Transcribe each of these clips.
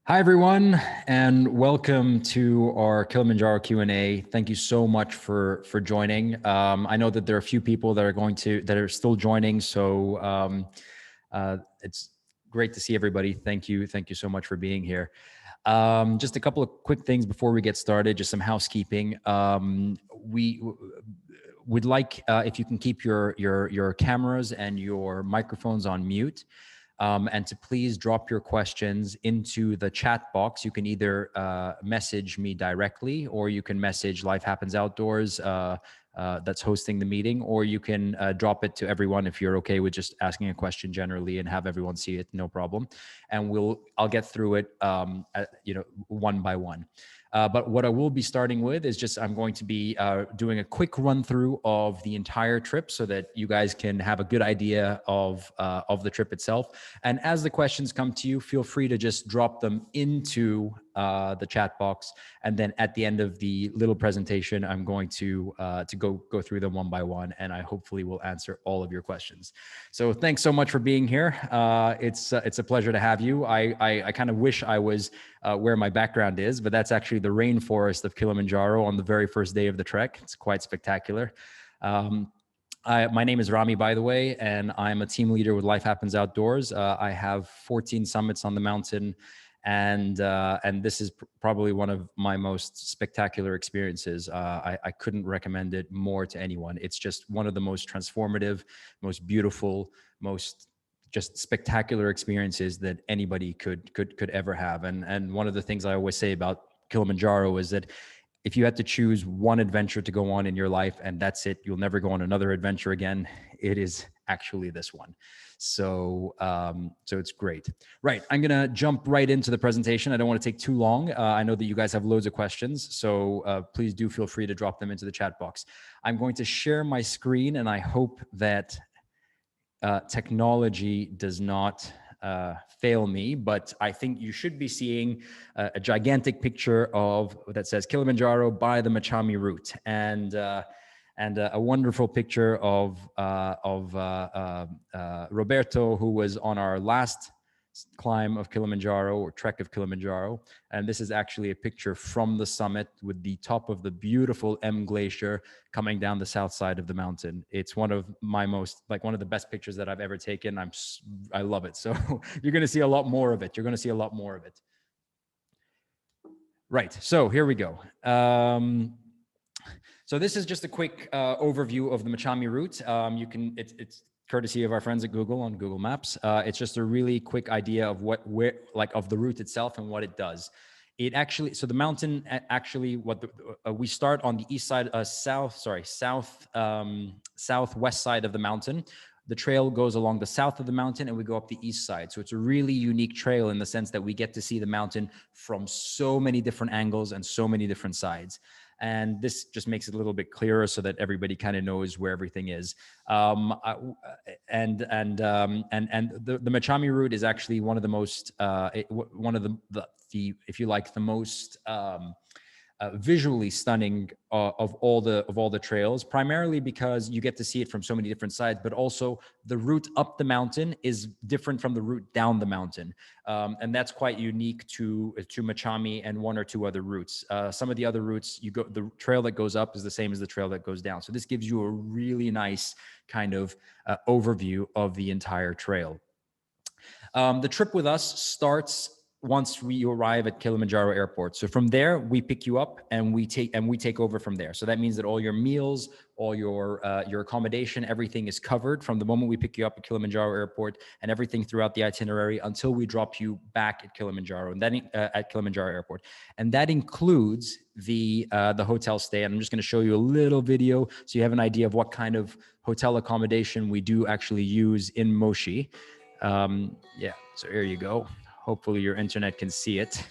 Hi, everyone, and welcome to our Kilimanjaro Q&A. Thank you so much for joining. I know that there are a few people that are still joining, so it's great to see everybody. Thank you so much for being here. Just a couple of quick things before we get started. Just some housekeeping. We would like if you can keep your cameras and your microphones on mute. And to please drop your questions into the chat box. You can either message me directly, or you can message Life Happens Outdoors that's hosting the meeting, or you can drop it to everyone if you're okay with just asking a question generally and have everyone see it, no problem. And I'll get through it, one by one. But what I will be starting with is just I'm going to be doing a quick run through of the entire trip so that you guys can have a good idea of the trip itself. And as the questions come to you, feel free to just drop them into the chat box. And then at the end of the little presentation, I'm going to go through them one by one, and I hopefully will answer all of your questions. So thanks so much for being here. It's a pleasure to have you. I kind of wish I was where my background is, but that's actually the rainforest of Kilimanjaro on the very first day of the trek. It's quite spectacular. My name is Rami, by the way, and I'm a team leader with Life Happens Outdoors. I have 14 summits on the mountain, and this is probably one of my most spectacular experiences. I couldn't recommend it more to anyone. It's just one of the most transformative, most beautiful, most just spectacular experiences that anybody could ever have. And one of the things I always say about Kilimanjaro is that if you had to choose one adventure to go on in your life and that's it, you'll never go on another adventure again, it is actually this one. So it's great. Right, I'm gonna jump right into the presentation. I don't want to take too long. I know that you guys have loads of questions, so please do feel free to drop them into the chat box. I'm going to share my screen, and I hope that technology does not fail me, but I think you should be seeing a gigantic picture of that says Kilimanjaro by the Machami route, and a wonderful picture of Roberto, who was on our last climb of Kilimanjaro, or trek of Kilimanjaro. And this is actually a picture from the summit with the top of the beautiful M Glacier coming down the south side of the mountain. It's one of my one of the best pictures that I've ever taken. I love it. So you're going to see a lot more of it. You're going to see a lot more of it. Right. So here we go. So this is just a quick overview of the Machami route. It's courtesy of our friends at Google on Google Maps. It's just a really quick idea of of the route itself and what it does. It actually, so the mountain actually, we start on the east side, southwest side of the mountain. The trail goes along the south of the mountain and we go up the east side. So it's a really unique trail in the sense that we get to see the mountain from so many different angles and so many different sides. And this just makes it a little bit clearer so that everybody kind of knows where everything is. The Machami route is actually one of the most, one of the if you like, the most visually stunning of all the trails, primarily because you get to see it from so many different sides, but also the route up the mountain is different from the route down the mountain. And that's quite unique to Machami and one or two other routes. Some of the other routes, the trail that goes up is the same as the trail that goes down. So this gives you a really nice kind of overview of the entire trail. The trip with us starts once we arrive at Kilimanjaro Airport. So from there, we pick you up and we take over from there. So that means that all your meals, all your accommodation, everything is covered from the moment we pick you up at Kilimanjaro Airport, and everything throughout the itinerary until we drop you back at Kilimanjaro, and then at Kilimanjaro Airport. And that includes the hotel stay. And I'm just going to show you a little video so you have an idea of what kind of hotel accommodation we do actually use in Moshi. Yeah, so here you go. Hopefully your internet can see it.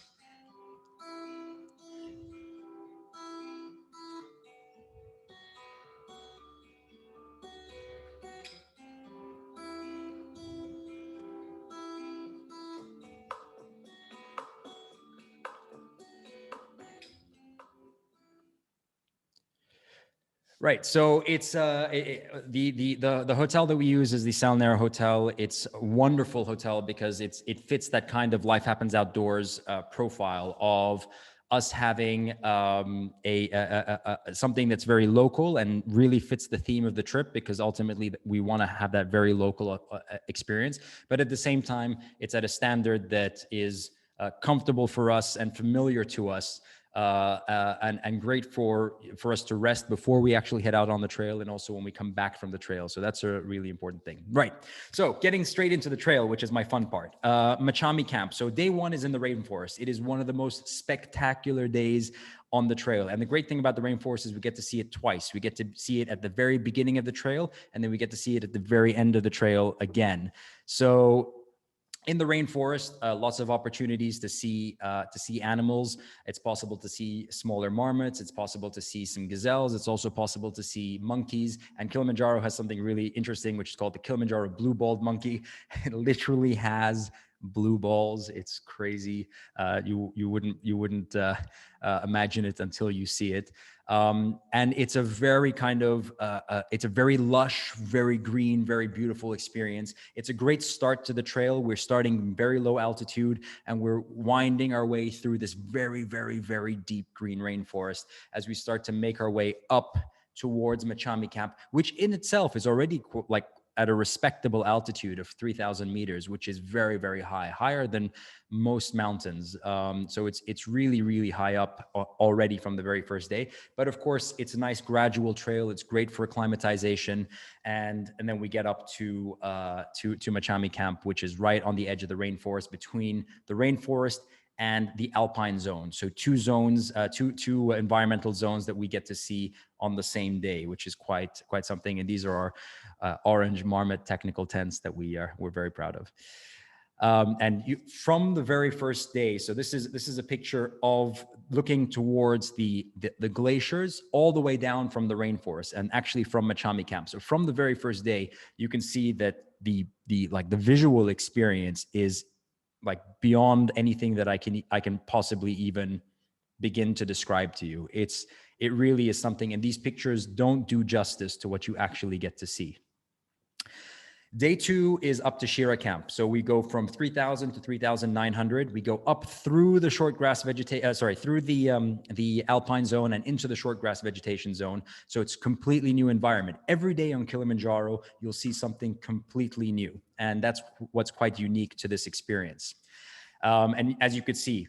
Right. So it's the hotel that we use is the Salnera Hotel. It's a wonderful hotel because it fits that kind of life happens outdoors profile of us having something that's very local and really fits the theme of the trip, because ultimately we want to have that very local experience. But at the same time, it's at a standard that is comfortable for us and familiar to us, and great for us to rest before we actually head out on the trail, and also when we come back from the trail. So that's a really important thing. Right. So getting straight into the trail, which is my fun part. Machami Camp. So day one is in the rainforest. It is one of the most spectacular days on the trail. And the great thing about the rainforest is we get to see it twice. We get to see it at the very beginning of the trail, and then we get to see it at the very end of the trail again. So in the rainforest, lots of opportunities to see animals. It's possible to see smaller marmots. It's possible to see some gazelles. It's also possible to see monkeys. And Kilimanjaro has something really interesting, which is called the Kilimanjaro blue-balled monkey. It literally has blue balls. It's crazy. You wouldn't imagine it until you see it. And it's a very kind of, it's a very lush, very green, very beautiful experience. It's a great start to the trail. We're starting very low altitude and we're winding our way through this very, very, very deep green rainforest as we start to make our way up towards Machami Camp, which in itself is already like at a respectable altitude of 3,000 meters, which is very, very high, higher than most mountains. So it's really, really high up already from the very first day. But of course, it's a nice gradual trail. It's great for acclimatization. And then we get up to Machami Camp, which is right on the edge of the rainforest, between the rainforest and the alpine zone. So two zones, two environmental zones that we get to see on the same day, which is quite something. And these are our orange marmot technical tents that we're very proud of. And from the very first day, so this is a picture of looking towards the glaciers all the way down from the rainforest, and actually from Machami Camp. So from the very first day, you can see that the visual experience is like beyond anything that I can possibly even begin to describe to you. It really is something, and these pictures don't do justice to what you actually get to see. Day two is up to Shira Camp. So we go from 3,000 to 3,900. We go up through the short grass vegetation, through the alpine zone and into the short grass vegetation zone. So it's completely new environment. Every day on Kilimanjaro, you'll see something completely new. And that's what's quite unique to this experience. And as you could see,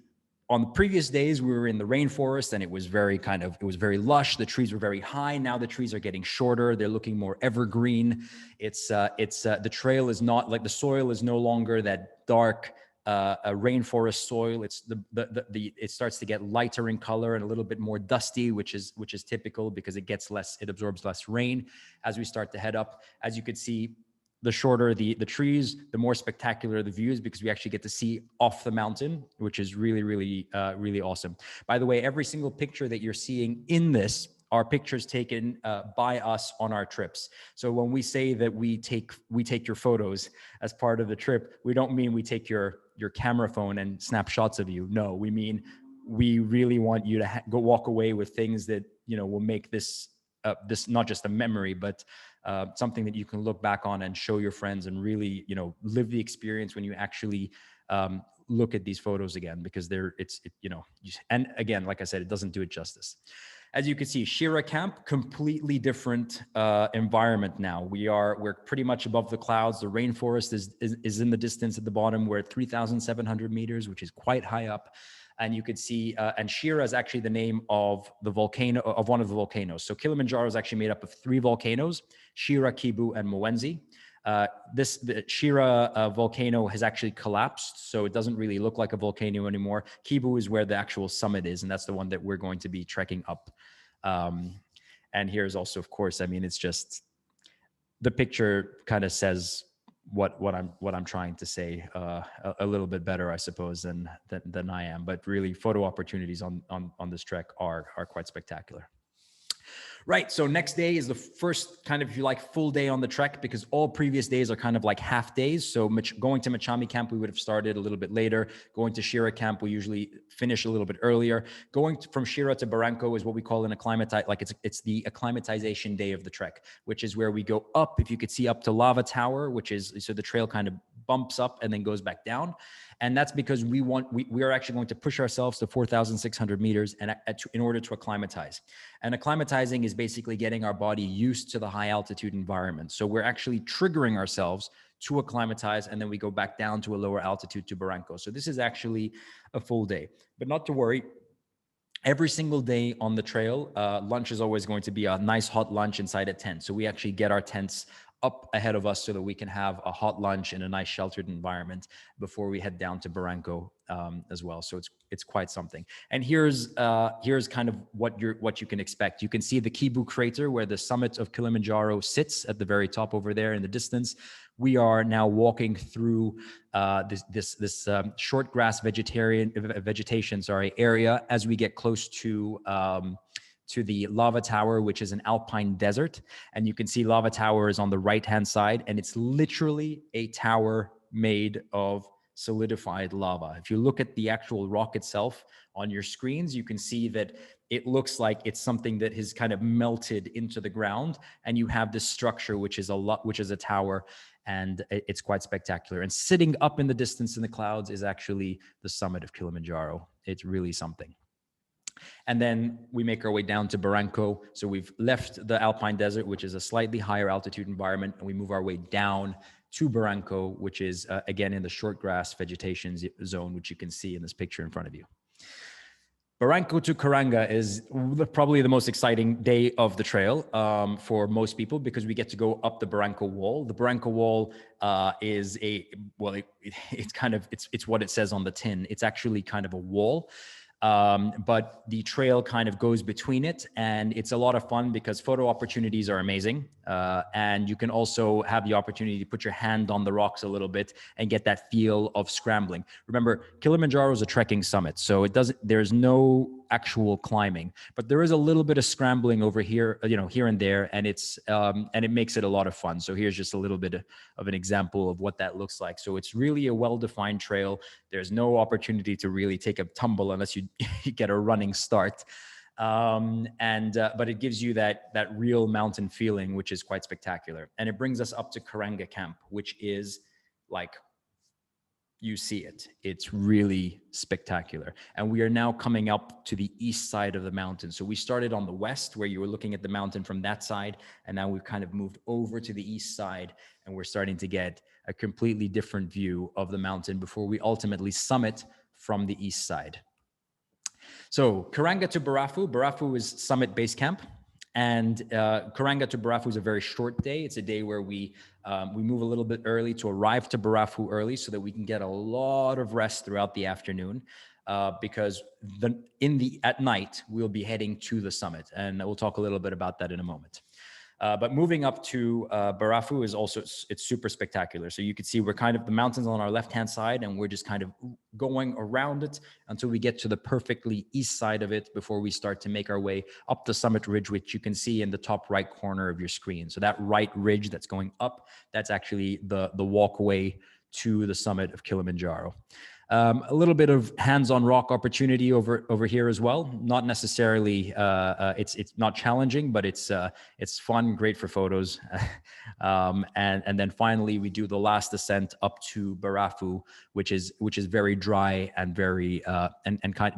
on the previous days, we were in the rainforest and it was very lush. The trees were very high. Now the trees are getting shorter. They're looking more evergreen. The trail is not like, the soil is no longer that dark a rainforest soil. It starts to get lighter in color and a little bit more dusty, which is typical because it absorbs less rain as we start to head up. As you could see, the shorter the trees, the more spectacular the views, because we actually get to see off the mountain, which is really, really, really awesome. By the way, every single picture that you're seeing in this are pictures taken by us on our trips. So when we say that we take your photos as part of the trip, we don't mean we take your camera phone and snap shots of you. No, we mean we really want you to go walk away with things that will make this not just a memory, but something that you can look back on and show your friends and really, live the experience when you actually look at these photos again, because and again, like I said, it doesn't do it justice. As you can see, Shira Camp, completely different environment now. We're pretty much above the clouds. The rainforest is in the distance at the bottom. We're at 3,700 meters, which is quite high up. And you could see, and Shira is actually the name of one of the volcanoes. So Kilimanjaro is actually made up of 3 volcanoes: Shira, Kibu, and Mwenzi. The Shira volcano has actually collapsed, so it doesn't really look like a volcano anymore. Kibu is where the actual summit is, and that's the one that we're going to be trekking up. And here's also, of course, it's just, the picture kind of says what I'm trying to say a little bit better, I suppose, than I am. But really, photo opportunities on this trek are quite spectacular. Right. So next day is the first kind of, if you like, full day on the trek, because all previous days are kind of like half days. So going to Machami camp, we would have started a little bit later. Going to Shira camp, we usually finish a little bit earlier. From Shira to Barranco is what we call an acclimatize, like it's the acclimatization day of the trek, which is where we go up, if you could see, up to Lava Tower, which is, so the trail kind of bumps up and then goes back down. And that's because we are actually going to push ourselves to 4,600 meters in order to acclimatize. And acclimatizing is basically getting our body used to the high altitude environment. So we're actually triggering ourselves to acclimatize, and then we go back down to a lower altitude to Barranco. So this is actually a full day, but not to worry. Every single day on the trail, lunch is always going to be a nice hot lunch inside a tent. So we actually get our tents up ahead of us so that we can have a hot lunch in a nice sheltered environment before we head down to Barranco as well. So it's quite something. And here's kind of what you can expect. You can see the Kibu crater where the summit of Kilimanjaro sits at the very top over there in the distance. We are now walking through this short grass vegetation area as we get close to the Lava Tower, which is an alpine desert. And you can see Lava Tower is on the right-hand side, and it's literally a tower made of solidified lava. If you look at the actual rock itself on your screens, you can see that it looks like it's something that has kind of melted into the ground, and you have this structure, which is a tower, and it's quite spectacular. And sitting up in the distance in the clouds is actually the summit of Kilimanjaro. It's really something. And then we make our way down to Barranco. So we've left the Alpine Desert, which is a slightly higher altitude environment, and we move our way down to Barranco, which is, again, in the short grass vegetation zone, which you can see in this picture in front of you. Barranco to Caranga is probably the most exciting day of the trail for most people, because we get to go up the Barranco Wall. The Barranco Wall is it's what it says on the tin. It's actually kind of a wall. But the trail kind of goes between it, and it's a lot of fun because photo opportunities are amazing. And you can also have the opportunity to put your hand on the rocks a little bit and get that feel of scrambling. Remember, Kilimanjaro is a trekking summit, so there's no actual climbing, but there is a little bit of scrambling over here, here and there, and it makes it a lot of fun. So here's just a little bit of an example of what that looks like. So it's really a well-defined trail. There's no opportunity to really take a tumble unless you get a running start. But it gives you that real mountain feeling, which is quite spectacular. And it brings us up to Caranga Camp, which is like, you see it. It's really spectacular. And we are now coming up to the east side of the mountain. So we started on the west, where you were looking at the mountain from that side. And now we've kind of moved over to the east side, and we're starting to get a completely different view of the mountain before we ultimately summit from the east side. So Caranga to Barafu. Barafu is summit base camp. And Caranga to Barafu is a very short day. It's a day where we move a little bit early to arrive to Barafu early so that we can get a lot of rest throughout the afternoon, because at night, we'll be heading to the summit. And we'll talk a little bit about that in a moment. But moving up to Barafu is also, it's super spectacular. So you can see we're kind of, the mountains on our left-hand side, and we're just kind of going around it until we get to the perfectly east side of it before we start to make our way up the summit ridge, which you can see in the top right corner of your screen. So that right ridge that's going up, that's actually the walkway to the summit of Kilimanjaro. A little bit of hands-on rock opportunity over here as well. Not necessarily, it's not challenging, but it's fun, great for photos. And then finally, we do the last ascent up to Barafu, which is very dry and very and kind.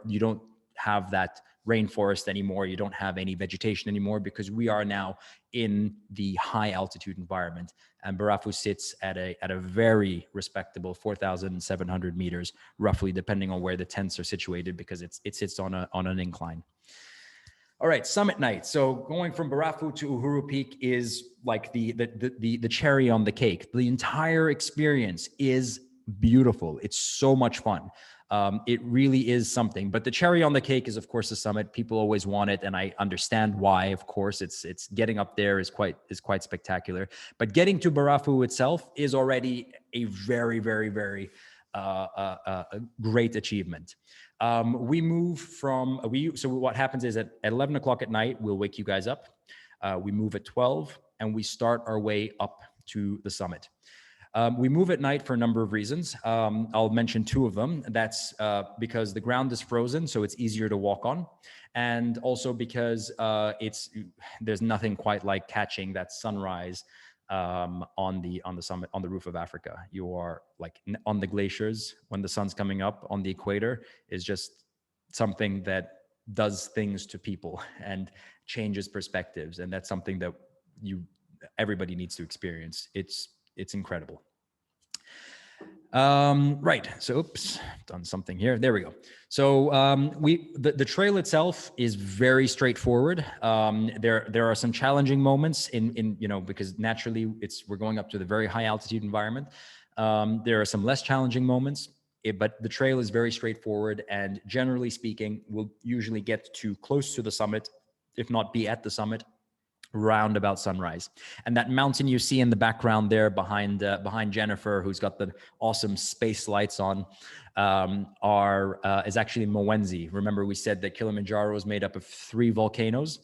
You don't have that rainforest anymore. You don't have any vegetation anymore, because we are now in the high altitude environment. And Barafu sits at a very respectable 4,700 meters, roughly, depending on where the tents are situated, because it sits on an incline. All right, summit night. So going from Barafu to Uhuru Peak is like the cherry on the cake. The entire experience is beautiful. It's so much fun. It really is something. But the cherry on the cake is, of course, the summit. People always want it, and I understand why. Of course, it's getting up there is quite spectacular. But getting to Barafu itself is already a very, very, very a great achievement. We move from, so what happens is at 11 o'clock at night, we'll wake you guys up. We move at 12 and we start our way up to the summit. We move at night for a number of reasons. I'll mention two of them. That's because the ground is frozen, so it's easier to walk on. And also because there's nothing quite like catching that sunrise on the summit, on the roof of Africa. You are like on the glaciers when the sun's coming up on the equator is just something that does things to people and changes perspectives. And that's something that everybody needs to experience. It's incredible. Right. So, oops, done something here. There we go. So, the trail itself is very straightforward. There are some challenging moments in because naturally we're going up to the very high altitude environment. There are some less challenging moments, but the trail is very straightforward. And generally speaking, we'll usually get to close to the summit, if not be at the summit, round about sunrise. And that mountain you see in the background there behind Jennifer, who's got the awesome space lights on, is actually Mwenzi. Remember, we said that Kilimanjaro is made up of 3 volcanoes,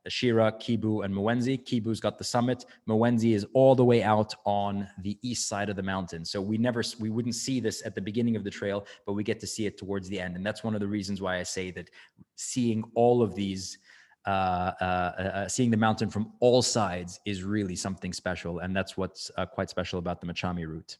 Shira, Kibu, and Mwenzi. Kibu's got the summit. Mwenzi is all the way out on the east side of the mountain. So we wouldn't see this at the beginning of the trail, but we get to see it towards the end. And that's one of the reasons why I say that seeing all of these seeing the mountain from all sides is really something special. And that's what's quite special about the Machami route.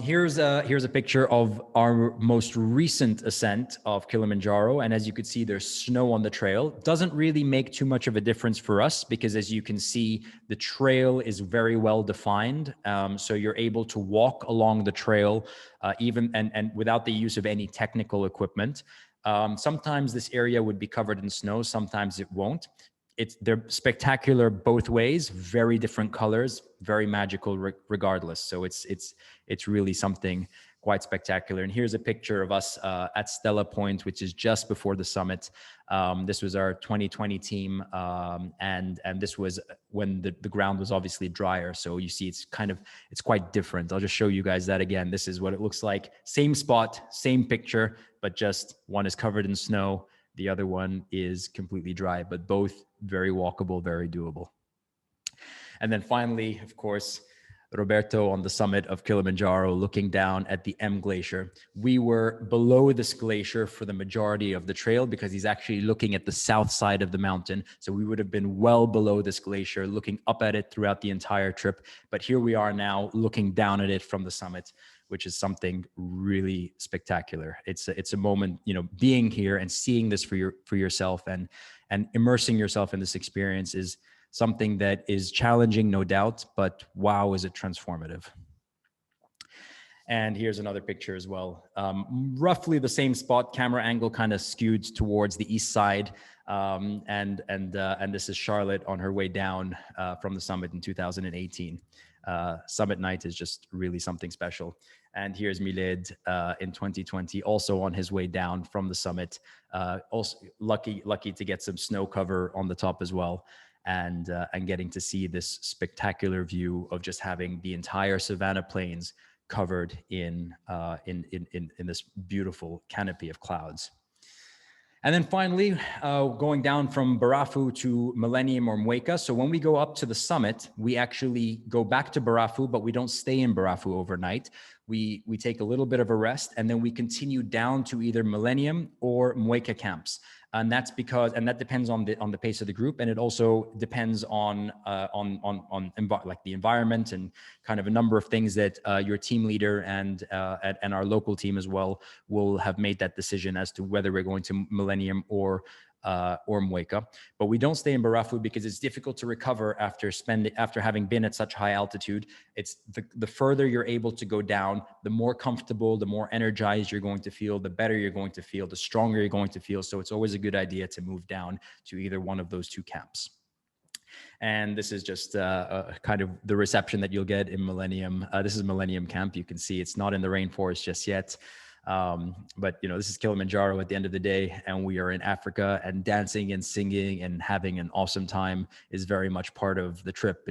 Here's a picture of our most recent ascent of Kilimanjaro. And as you can see, there's snow on the trail. Doesn't really make too much of a difference for us because as you can see, the trail is very well defined. So you're able to walk along the trail even and without the use of any technical equipment. Sometimes this area would be covered in snow, sometimes it won't. They're spectacular both ways, very different colors, very magical regardless. So it's really something quite spectacular. And here's a picture of us at Stella Point, which is just before the summit. This was our 2020 team, and this was when the ground was obviously drier. So you see, it's quite different. I'll just show you guys that again. This is what it looks like. Same spot, same picture, but just one is covered in snow. The other one is completely dry, but both very walkable, very doable. And then finally, of course, Roberto on the summit of Kilimanjaro, looking down at the M Glacier. We were below this glacier for the majority of the trail because he's actually looking at the south side of the mountain. So we would have been well below this glacier, looking up at it throughout the entire trip. But here we are now looking down at it from the summit, which is something really spectacular. It's a moment, being here and seeing this for yourself and immersing yourself in this experience is something that is challenging, no doubt, but wow, is it transformative. And here's another picture as well. Roughly the same spot, camera angle kind of skewed towards the east side. And this is Charlotte on her way down from the summit in 2018. Summit night is just really something special. And here's Miled in 2020, also on his way down from the summit. Also lucky to get some snow cover on the top as well. And getting to see this spectacular view of just having the entire Savannah Plains covered in this beautiful canopy of clouds. And then finally, going down from Barafu to Millennium or Mweka. So when we go up to the summit, we actually go back to Barafu, but we don't stay in Barafu overnight. We take a little bit of a rest, and then we continue down to either Millennium or Mweka camps. And that's because, and that depends on the pace of the group, and it also depends on like the environment and kind of a number of things that your team leader and our local team as well will have made that decision as to whether we're going to Millennium or Mweka. But we don't stay in Barafu because it's difficult to recover after having been at such high altitude. It's the further you're able to go down, the more comfortable, the more energized you're going to feel, the better you're going to feel, the stronger you're going to feel. So it's always a good idea to move down to either one of those two camps. And this is just kind of the reception that you'll get in Millennium. This is Millennium Camp. You can see it's not in the rainforest just yet. But this is Kilimanjaro at the end of the day, and we are in Africa, and dancing and singing and having an awesome time is very much part of the trip.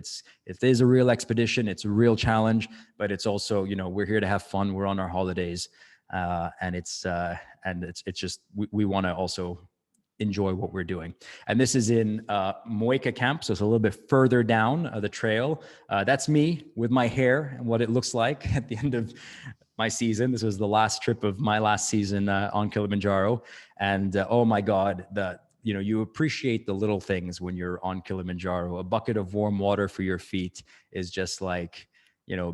If there's a real expedition, it's a real challenge, but it's also, we're here to have fun. We're on our holidays, and it's just, we want to also enjoy what we're doing. And this is in Moeka Camp, so it's a little bit further down the trail. That's me with my hair and what it looks like at the end of my season. This was the last trip of my last season on Kilimanjaro. And oh my God, you appreciate the little things when you're on Kilimanjaro. A bucket of warm water for your feet is just like,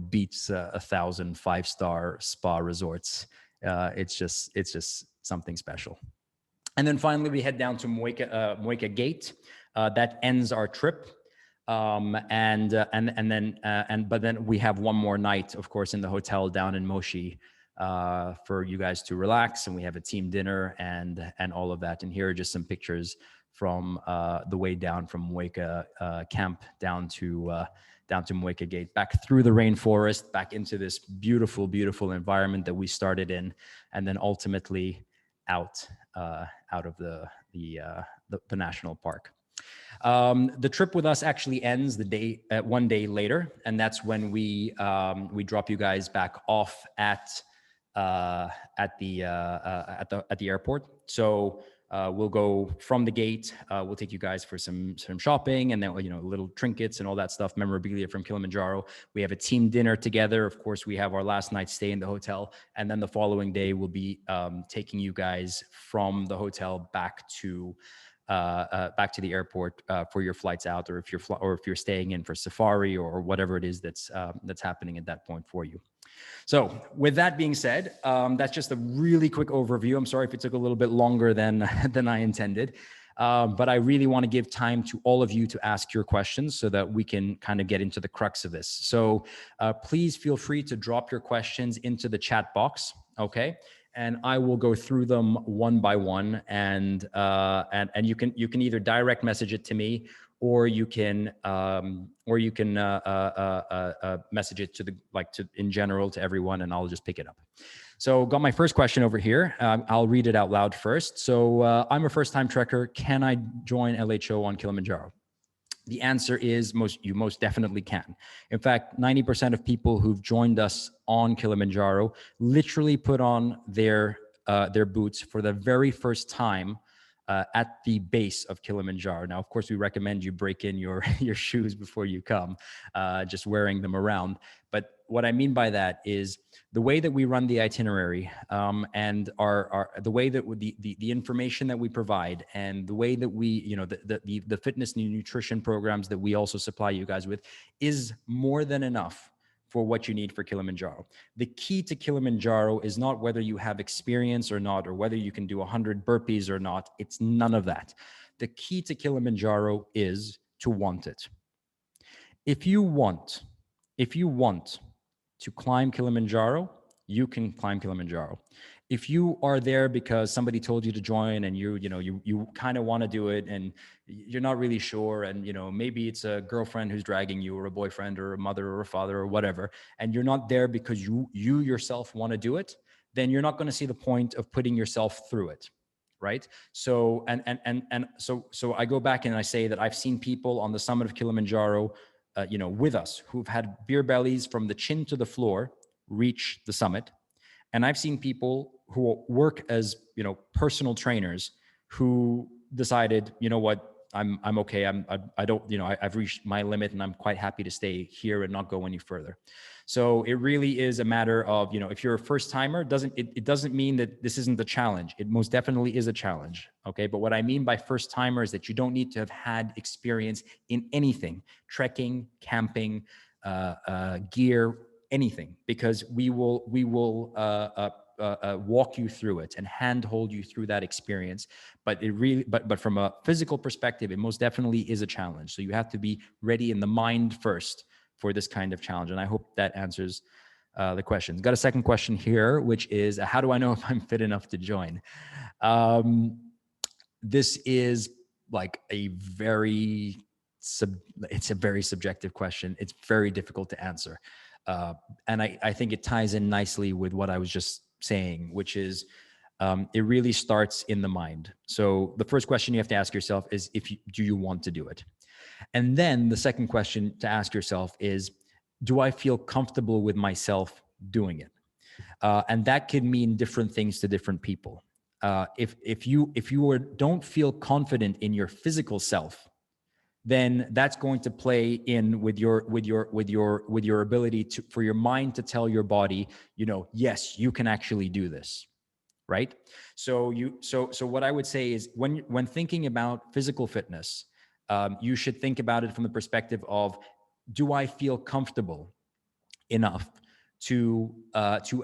beats 1,000 5-star spa resorts. It's just something special. And then finally, we head down to Moeka Gate. That ends our trip. But then we have one more night, of course, in the hotel down in Moshi for you guys to relax. And we have a team dinner and all of that. And here are just some pictures from the way down from Moeka camp down to Moeka Gate, back through the rainforest, back into this beautiful, beautiful environment that we started in, and then ultimately out of the national park. The trip with us actually ends one day later, and that's when we drop you guys back off at the airport. So we'll go from the gate. We'll take you guys for some shopping, and then little trinkets and all that stuff, memorabilia from Kilimanjaro. We have a team dinner together. Of course, we have our last night stay in the hotel, and then the following day we'll be taking you guys from the hotel back to the airport for your flights out, or if you're staying in for safari or whatever it is that's happening at that point for you. So with that being said, that's just a really quick overview. I'm sorry if it took a little bit longer than I intended, but I really want to give time to all of you to ask your questions so that we can kind of get into the crux of this. So please feel free to drop your questions into the chat box, okay? And I will go through them one by one, and you can either direct message it to me, or you can message it to in general to everyone, and I'll just pick it up. So got my first question over here. I'll read it out loud first. So I'm a first-time trekker. Can I join LHO on Kilimanjaro? The answer is you most definitely can. In fact, 90% of people who've joined us on Kilimanjaro literally put on their boots for the very first time at the base of Kilimanjaro. Now, of course, we recommend you break in your shoes before you come, just wearing them around. But what I mean by that is the way that we run the itinerary, and the way that the information that we provide, and the way that we, the fitness and nutrition programs that we also supply you guys with, is more than enough for what you need for Kilimanjaro. The key to Kilimanjaro is not whether you have experience or not, or whether you can do 100 burpees or not. It's none of that. The key to Kilimanjaro is to want it. If you want to climb Kilimanjaro, you can climb Kilimanjaro. If you are there because somebody told you to join, and you kind of want to do it, and you're not really sure, and maybe it's a girlfriend who's dragging you, or a boyfriend, or a mother, or a father, or whatever, and you're not there because you yourself want to do it, then you're not going to see the point of putting yourself through it, right? So so I go back and I say that I've seen people on the summit of Kilimanjaro, with us, who've had beer bellies from the chin to the floor reach the summit. And I've seen people who work as, personal trainers, who decided, you know what, I'm okay. I don't, I've reached my limit, and I'm quite happy to stay here and not go any further. So it really is a matter of, if you're a first timer, it doesn't mean that this isn't a challenge. It most definitely is a challenge. Okay. But what I mean by first timer is that you don't need to have had experience in anything, trekking, camping, gear, anything, because we will walk you through it and handhold you through that experience. But but from a physical perspective, it most definitely is a challenge. So you have to be ready in the mind first for this kind of challenge. And I hope that answers the question. Got a second question here, which is, how do I know if I'm fit enough to join? This is like it's a very subjective question. It's very difficult to answer. And I think it ties in nicely with what I was just saying, which is it really starts in the mind. So the first question you have to ask yourself is, do you want to do it? And then the second question to ask yourself is, do I feel comfortable with myself doing it? And that can mean different things to different people. If you don't feel confident in your physical self, then that's going to play in with your ability to, for your mind to tell your body, yes, you can actually do this, right? So what I would say is, when thinking about physical fitness, you should think about it from the perspective of, do I feel comfortable enough to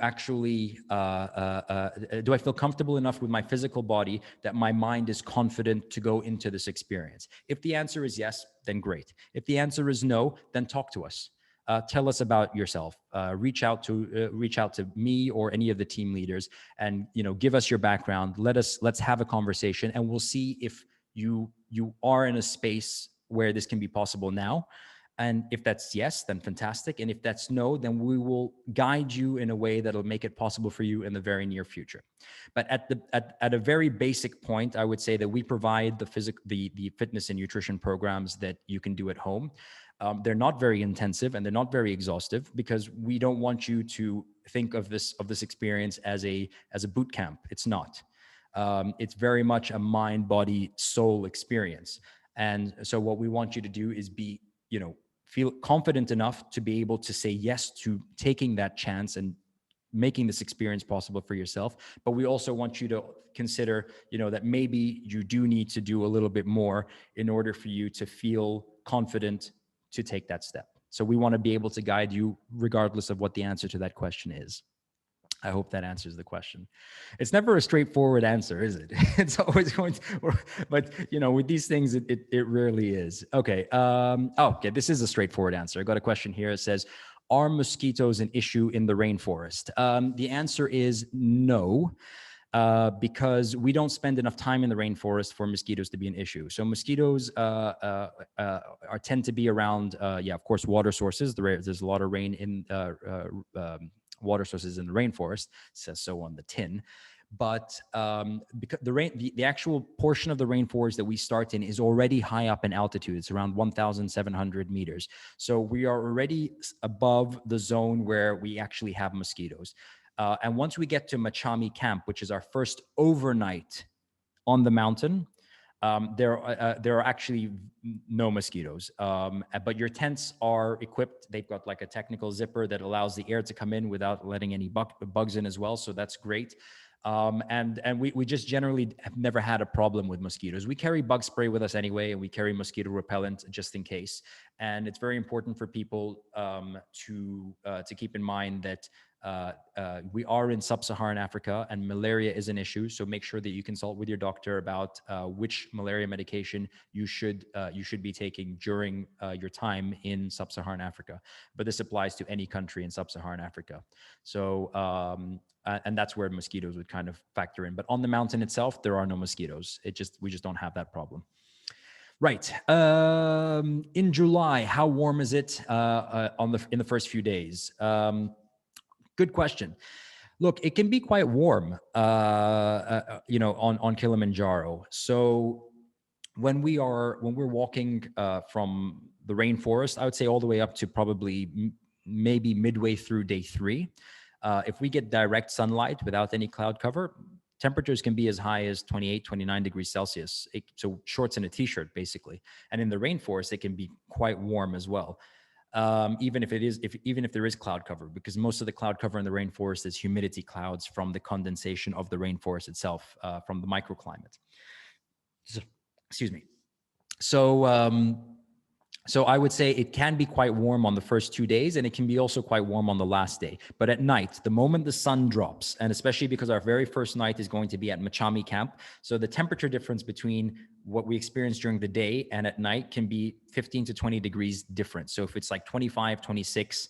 actually do I feel comfortable enough with my physical body that my mind is confident to go into this experience? If the answer is yes, then great. If the answer is no, then talk to us. Tell us about yourself. Reach out to me or any of the team leaders, and give us your background. Let's have a conversation, and we'll see if you are in a space where this can be possible now. And if that's yes, then fantastic. And if that's no, then we will guide you in a way that'll make it possible for you in the very near future. But at a very basic point, I would say that we provide the fitness and nutrition programs that you can do at home. They're not very intensive and they're not very exhaustive, because we don't want you to think of this experience as a boot camp. It's not. It's very much a mind, body, soul experience. And so what we want you to do is be, feel confident enough to be able to say yes to taking that chance and making this experience possible for yourself. But we also want you to consider, that maybe you do need to do a little bit more in order for you to feel confident to take that step. So we want to be able to guide you regardless of what the answer to that question is. I hope that answers the question. It's never a straightforward answer, is it? It's always going to, but with these things, it rarely is. Okay. Okay. This is a straightforward answer. I got a question here. It says, are mosquitoes an issue in the rainforest? The answer is no. Because we don't spend enough time in the rainforest for mosquitoes to be an issue. So mosquitoes tend to be around, of course, water sources. There's a lot of rain in water sources in the rainforest. It says so on the tin. But because the actual portion of the rainforest that we start in is already high up in altitude. It's around 1,700 meters. So we are already above the zone where we actually have mosquitoes. And once we get to Machami Camp, which is our first overnight on the mountain, there are actually no mosquitoes. But your tents are equipped. They've got like a technical zipper that allows the air to come in without letting any bugs in as well. So that's great. And we just generally have never had a problem with mosquitoes. We carry bug spray with us anyway, and we carry mosquito repellent just in case. And it's very important for people to keep in mind that we are in sub-Saharan Africa and malaria is an issue. So make sure that you consult with your doctor about which malaria medication you should be taking during your time in sub-Saharan Africa. But this applies to any country in sub-Saharan Africa. So, and that's where mosquitoes would kind of factor in. But on the mountain itself, there are no mosquitoes. We just don't have that problem. Right. In July, how warm is it in the first few days? Good question. Look, it can be quite warm, on Kilimanjaro. So when we're walking from the rainforest, I would say all the way up to probably maybe midway through day 3, if we get direct sunlight without any cloud cover, temperatures can be as high as 28, 29 degrees Celsius. So shorts and a t-shirt, basically. And in the rainforest, it can be quite warm as well. Even if there is cloud cover, because most of the cloud cover in the rainforest is humidity clouds from the condensation of the rainforest itself, from the microclimate. So, excuse me. So I would say it can be quite warm on the first 2 days, and it can be also quite warm on the last day. But at night, the moment the sun drops, and especially because our very first night is going to be at Machami Camp, so the temperature difference between what we experience during the day and at night can be 15 to 20 degrees different. So if it's like 25, 26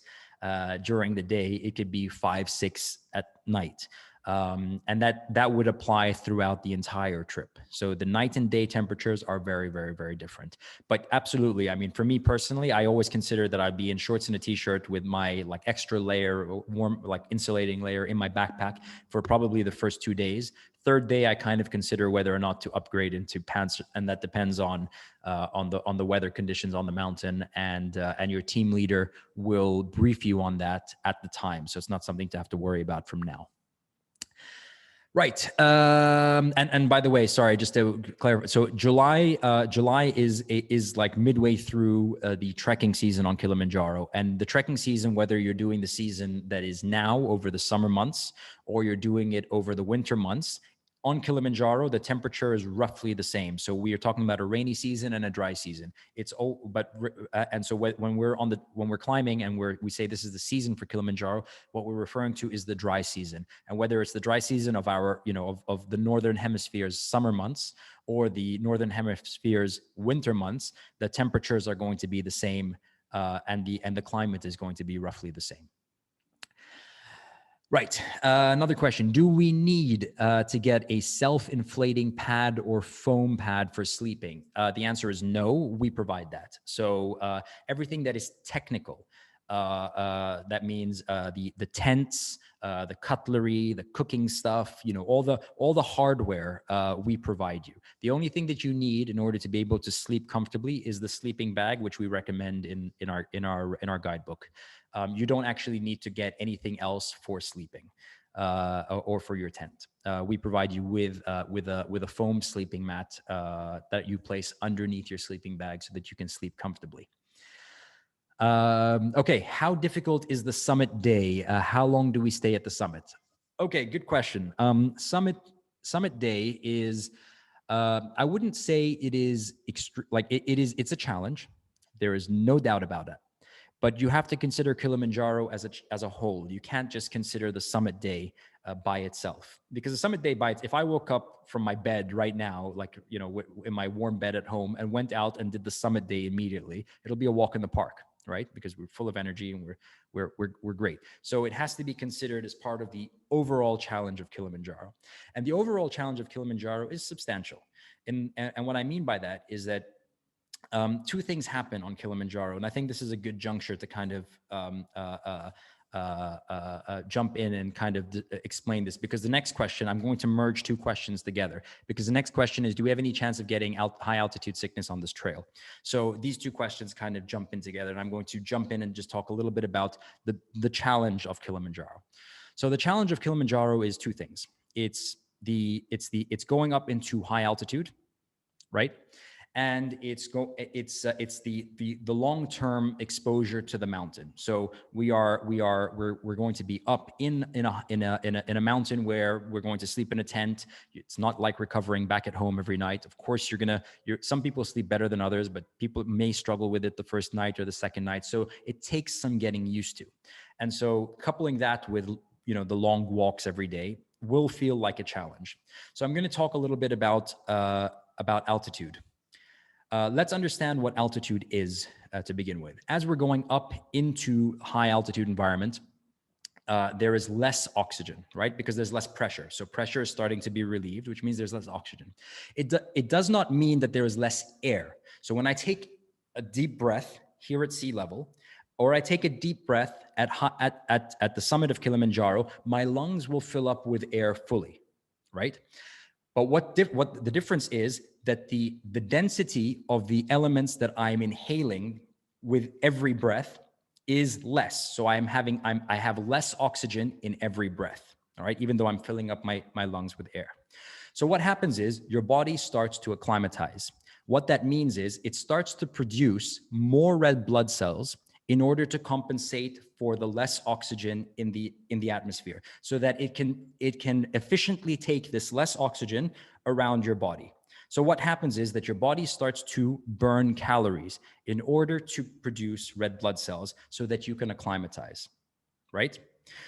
during the day, it could be 5, 6 at night. And that would apply throughout the entire trip. So the night and day temperatures are very, very, very different. But absolutely, I mean, for me personally, I always consider that I'd be in shorts and a t-shirt with my like extra layer, warm, like insulating layer in my backpack for probably the first 2 days. Third day, I kind of consider whether or not to upgrade into pants, and that depends on the weather conditions on the mountain, and your team leader will brief you on that at the time. So it's not something to have to worry about from now. Right. And by the way, sorry, just to clarify. So July is like midway through the trekking season on Kilimanjaro, and the trekking season, whether you're doing the season that is now over the summer months or you're doing it over the winter months, on Kilimanjaro, the temperature is roughly the same. So we are talking about a rainy season and a dry season. And so when we're climbing and we say this is the season for Kilimanjaro, what we're referring to is the dry season. And whether it's the dry season of our, of the Northern Hemisphere's summer months or the Northern Hemisphere's winter months, the temperatures are going to be the same, and the climate is going to be roughly the same. Right. Another question. Do we need to get a self-inflating pad or foam pad for sleeping? The answer is no. We provide that. So everything that is technical, that means the tents, the cutlery, the cooking stuff, all the hardware, we provide you. The only thing that you need in order to be able to sleep comfortably is the sleeping bag, which we recommend in our guidebook. You don't actually need to get anything else for sleeping or for your tent. We provide you with a foam sleeping mat that you place underneath your sleeping bag so that you can sleep comfortably. Okay, how difficult is the summit day? How long do we stay at the summit? Okay, good question. Summit day is, I wouldn't say it is it's a challenge. There is no doubt about it. But you have to consider Kilimanjaro as a whole. You can't just consider the summit day by itself, because the summit day if I woke up from my bed right now, like, in my warm bed at home, and went out and did the summit day immediately, it'll be a walk in the park, right? Because we're full of energy and we're great. So it has to be considered as part of the overall challenge of Kilimanjaro. And the overall challenge of Kilimanjaro is substantial. And what I mean by that is that two things happen on Kilimanjaro, and I think this is a good juncture to kind of jump in and kind of explain this, because the next question, I'm going to merge two questions together, because the next question is, do we have any chance of getting high altitude sickness on this trail? So these two questions kind of jump in together, and I'm going to jump in and just talk a little bit about the challenge of Kilimanjaro. So the challenge of Kilimanjaro is two things. It's going up into high altitude, right? And it's the long-term exposure to the mountain. So we're going to be up in a mountain where we're going to sleep in a tent. It's not like recovering back at home every night. Of course, some people sleep better than others, but people may struggle with it the first night or the second night. So it takes some getting used to. And so coupling that with, the long walks every day will feel like a challenge. So I'm going to talk a little bit about altitude. Let's understand what altitude is to begin with. As we're going up into high altitude environment, there is less oxygen, right? Because there's less pressure. So pressure is starting to be relieved, which means there's less oxygen. It does not mean that there is less air. So when I take a deep breath here at sea level, or I take a deep breath at the summit of Kilimanjaro, my lungs will fill up with air fully, right? But what the difference is that the density of the elements that I'm inhaling with every breath is less. So I have less oxygen in every breath, all right, even though I'm filling up my lungs with air. So what happens is your body starts to acclimatize. What that means is it starts to produce more red blood cells in order to compensate for the less oxygen in the atmosphere, so that it can efficiently take this less oxygen around your body. So what happens is that your body starts to burn calories in order to produce red blood cells so that you can acclimatize, right?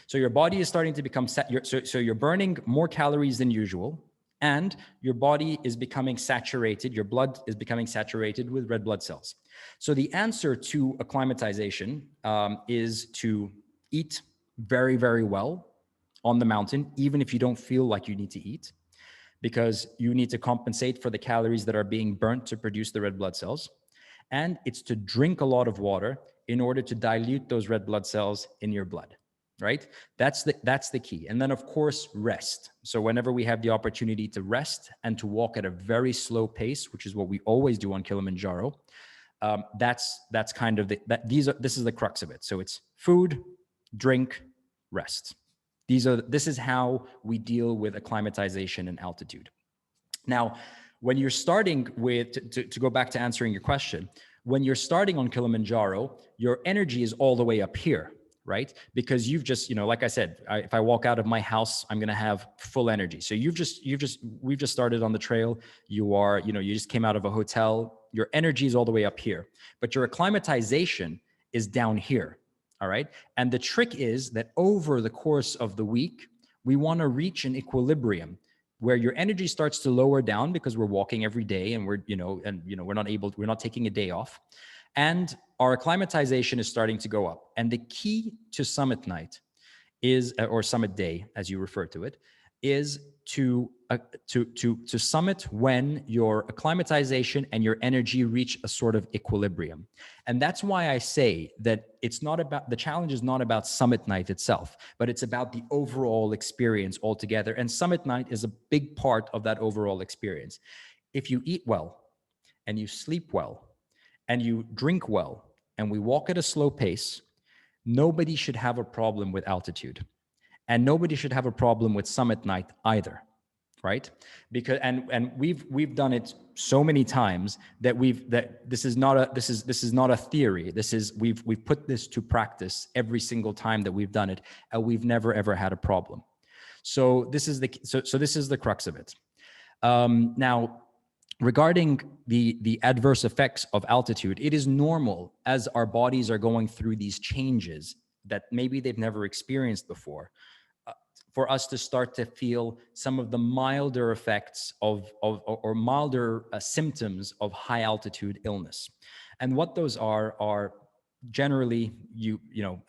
So your body is starting to become so you're burning more calories than usual, and your body is becoming saturated, your blood is becoming saturated with red blood cells. So the answer to acclimatization is to eat very, very well, on the mountain, even if you don't feel like you need to eat, because you need to compensate for the calories that are being burnt to produce the red blood cells. And it's to drink a lot of water in order to dilute those red blood cells in your blood, right? That's the key. And then of course, rest. So whenever we have the opportunity to rest and to walk at a very slow pace, which is what we always do on Kilimanjaro, that's kind of this is the crux of it. So it's food, drink, rest. This is how we deal with acclimatization and altitude. Now, when you're starting with, to go back to answering your question, when you're starting on Kilimanjaro, your energy is all the way up here, right? Because you've just, like I said, if I walk out of my house, I'm going to have full energy. So we've just started on the trail. You just came out of a hotel. Your energy is all the way up here, but your acclimatization is down here. All right. And the trick is that over the course of the week, we want to reach an equilibrium where your energy starts to lower down because we're walking every day and we're not taking a day off. And our acclimatization is starting to go up. And the key to summit night is, or summit day, as you refer to it, is to summit when your acclimatization and your energy reach a sort of equilibrium. And that's why I say that the challenge is not about summit night itself, but it's about the overall experience altogether. And summit night is a big part of that overall experience. If you eat well and you sleep well and you drink well and we walk at a slow pace, nobody should have a problem with altitude. And nobody should have a problem with summit night either, right? Because and we've done it so many times that this is not a theory. We've put this to practice every single time that we've done it, and we've never ever had a problem. So this is the crux of it. Now, regarding the adverse effects of altitude, it is normal as our bodies are going through these changes that maybe they've never experienced before, for us to start to feel some of the milder effects or milder symptoms of high altitude illness. And what those are generally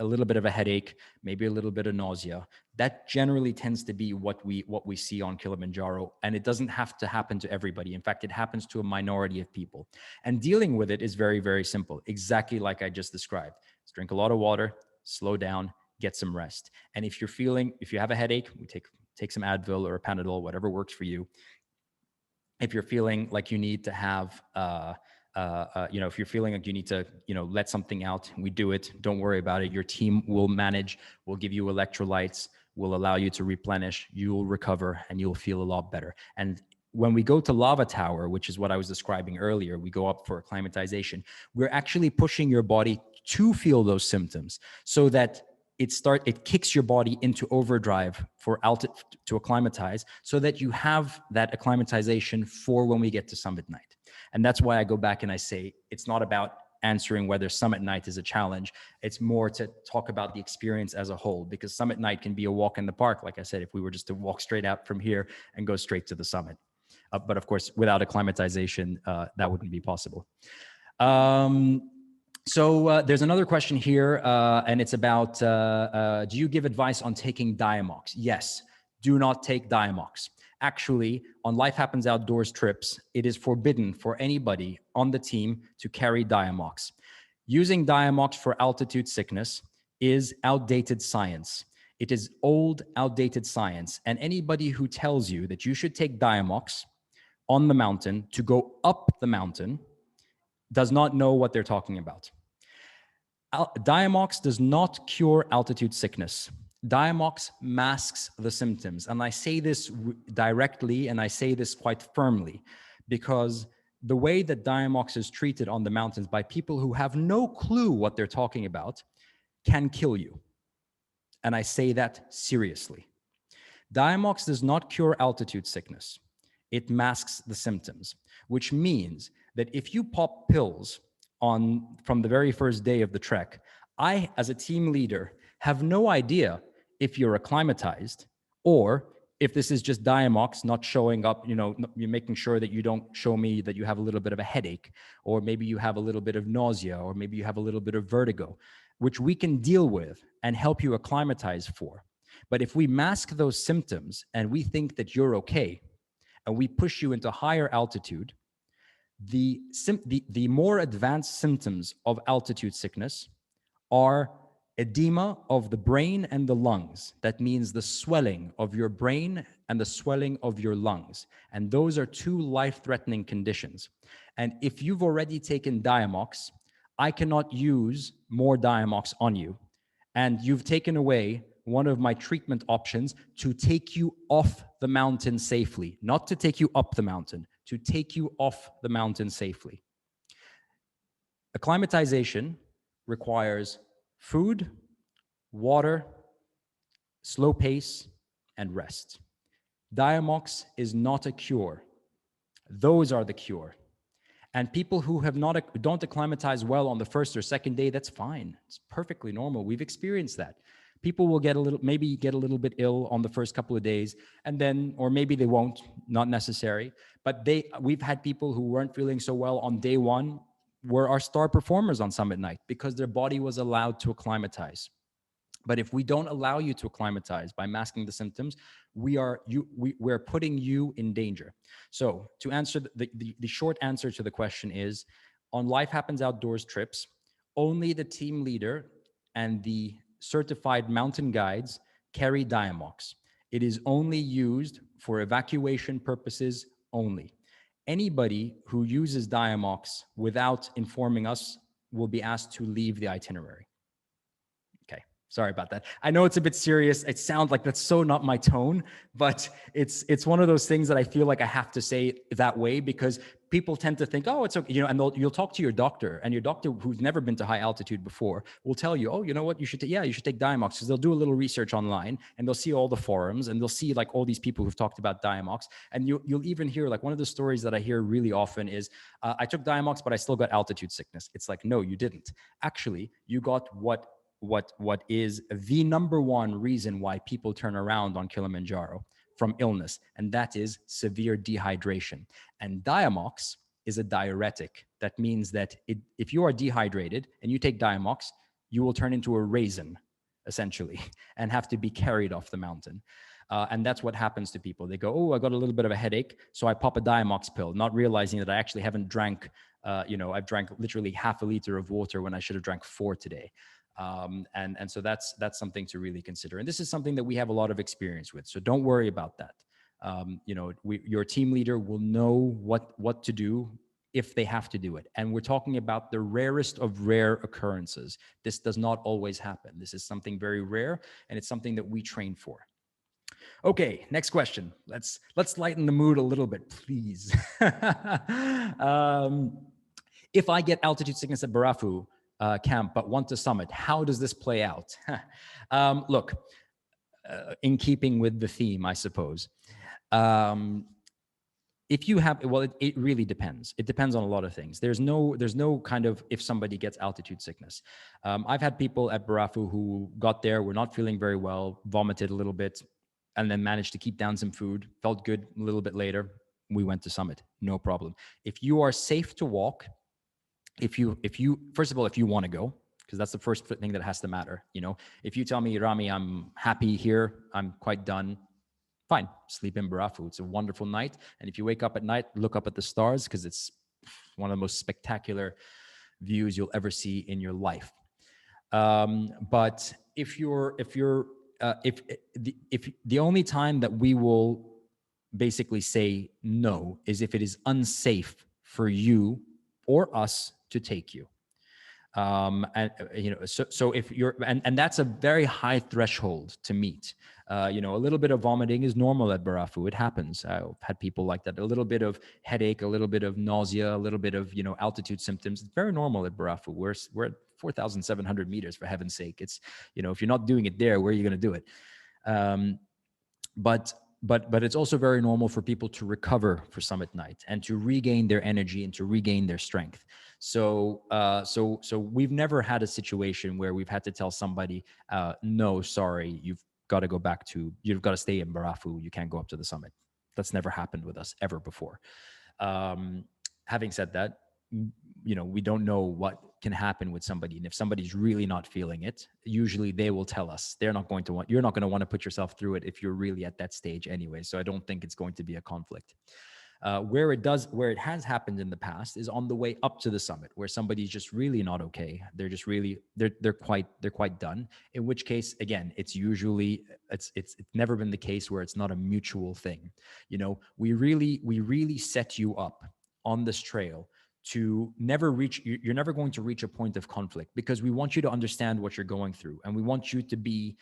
a little bit of a headache, maybe a little bit of nausea. That generally tends to be what we see on Kilimanjaro, and it doesn't have to happen to everybody. In fact, it happens to a minority of people. And dealing with it is very, very simple, exactly like I just described. Just drink a lot of water, slow down, get some rest. And if you have a headache, we take some Advil or a Panadol, whatever works for you. If you're feeling like you need to have, if you're feeling like you need to, let something out, we do it. Don't worry about it. Your team will manage, will give you electrolytes, will allow you to replenish, you'll recover, and you'll feel a lot better. And when we go to Lava Tower, which is what I was describing earlier, we go up for acclimatization, we're actually pushing your body to feel those symptoms so that it kicks your body into overdrive to acclimatize, so that you have that acclimatization for when we get to summit night. And that's why I go back and I say, it's not about answering whether summit night is a challenge. It's more to talk about the experience as a whole, because summit night can be a walk in the park. Like I said, if we were just to walk straight out from here and go straight to the summit. But of course, without acclimatization, that wouldn't be possible. So there's another question here, and it's about, do you give advice on taking Diamox? Yes, do not take Diamox. Actually, on Life Happens Outdoors trips, it is forbidden for anybody on the team to carry Diamox. Using Diamox for altitude sickness is outdated science. It is old, outdated science. And anybody who tells you that you should take Diamox on the mountain to go up the mountain does not know what they're talking about. Diamox does not cure altitude sickness. Diamox masks the symptoms. And I say this directly, and I say this quite firmly, because the way that Diamox is treated on the mountains by people who have no clue what they're talking about can kill you. And I say that seriously. Diamox does not cure altitude sickness. It masks the symptoms, which means that if you pop pills from the very first day of the trek, I, as a team leader, have no idea if you're acclimatized or if this is just Diamox not showing up, you're making sure that you don't show me that you have a little bit of a headache, or maybe you have a little bit of nausea, or maybe you have a little bit of vertigo, which we can deal with and help you acclimatize for. But if we mask those symptoms and we think that you're okay, and we push you into higher altitude, the more advanced symptoms of altitude sickness are edema of the brain and the lungs. That means the swelling of your brain and the swelling of your lungs. And those are two life-threatening conditions. And if you've already taken Diamox, I cannot use more Diamox on you. And you've taken away one of my treatment options to take you off the mountain safely, not to take you up the mountain, to take you off the mountain safely. Acclimatization requires food, water, slow pace, and rest. Diamox is not a cure. Those are the cure. And people who don't acclimatize well on the first or second day, that's fine. It's perfectly normal. We've experienced that. People will maybe get a little bit ill on the first couple of days, and then, or maybe they won't, not necessary. But we've had people who weren't feeling so well on day one, were our star performers on summit night because their body was allowed to acclimatize. But if we don't allow you to acclimatize by masking the symptoms, we're putting you in danger. So to answer the short answer to the question is, on Life Happens Outdoors trips, only the team leader and the certified mountain guides carry Diamox. It is only used for evacuation purposes only. Anybody who uses Diamox without informing us will be asked to leave the itinerary. Okay, sorry about that. I know it's a bit serious. It sounds like that's so not my tone, but it's one of those things that I feel like I have to say that way because people tend to think, oh, it's okay, and you'll talk to your doctor, and your doctor who's never been to high altitude before will tell you, oh, you know what, you should take Diamox, because they'll do a little research online and they'll see all the forums and they'll see like all these people who've talked about Diamox, and you'll even hear like one of the stories that I hear really often is, I took Diamox, but I still got altitude sickness. It's like, no, you didn't. Actually, you got what is the number one reason why people turn around on Kilimanjaro from illness, and that is severe dehydration. And Diamox is a diuretic. That means that if you are dehydrated and you take Diamox, you will turn into a raisin, essentially, and have to be carried off the mountain. And that's what happens to people. They go, oh, I got a little bit of a headache, so I pop a Diamox pill, not realizing that I actually haven't drank, I've drank literally half a liter of water when I should have drank 4 today. And so that's something to really consider. And this is something that we have a lot of experience with. So don't worry about that. Your team leader will know what to do if they have to do it. And we're talking about the rarest of rare occurrences. This does not always happen. This is something very rare, and it's something that we train for. Okay, next question. Let's lighten the mood a little bit, please. If I get altitude sickness at Barafu camp but want to summit, how does this play out? Look, in keeping with the theme, I suppose. If you have, well, it really depends. It depends on a lot of things. There's no kind of if somebody gets altitude sickness. I've had people at Barafu who got there, were not feeling very well, vomited a little bit, and then managed to keep down some food, felt good a little bit later. We went to summit, no problem. If you are safe to walk, if you first of all, if you want to go, because that's the first thing that has to matter. If you tell me, Rami, I'm happy here, I'm quite done, fine, sleep in Barafu. It's a wonderful night. And if you wake up at night, look up at the stars, because it's one of the most spectacular views you'll ever see in your life. But if the only time that we will basically say no is if it is unsafe for you or us to take you. So if you're, and that's a very high threshold to meet. A little bit of vomiting is normal at Barafu. It happens. I've had people like that. A little bit of headache, a little bit of nausea, a little bit of, altitude symptoms. It's very normal at Barafu. We're at 4,700 meters, for heaven's sake. It's, if you're not doing it there, where are you going to do it? But it's also very normal for people to recover for summit night and to regain their energy and to regain their strength. So we've never had a situation where we've had to tell somebody, no, sorry, you've got to stay in Barafu. You can't go up to the summit. That's never happened with us ever before. Having said that, we don't know can happen with somebody. And if somebody's really not feeling it, usually they will tell us. You're not going to want to put yourself through it if you're really at that stage anyway. So I don't think it's going to be a conflict. Where it has happened in the past is on the way up to the summit, where somebody's just really not okay. They're just really they're quite done. In which case, again, it's never been the case where it's not a mutual thing. We really set you up on this trail to never reach. You're never going to reach a point of conflict, because we want you to understand what you're going through, and we want you to be.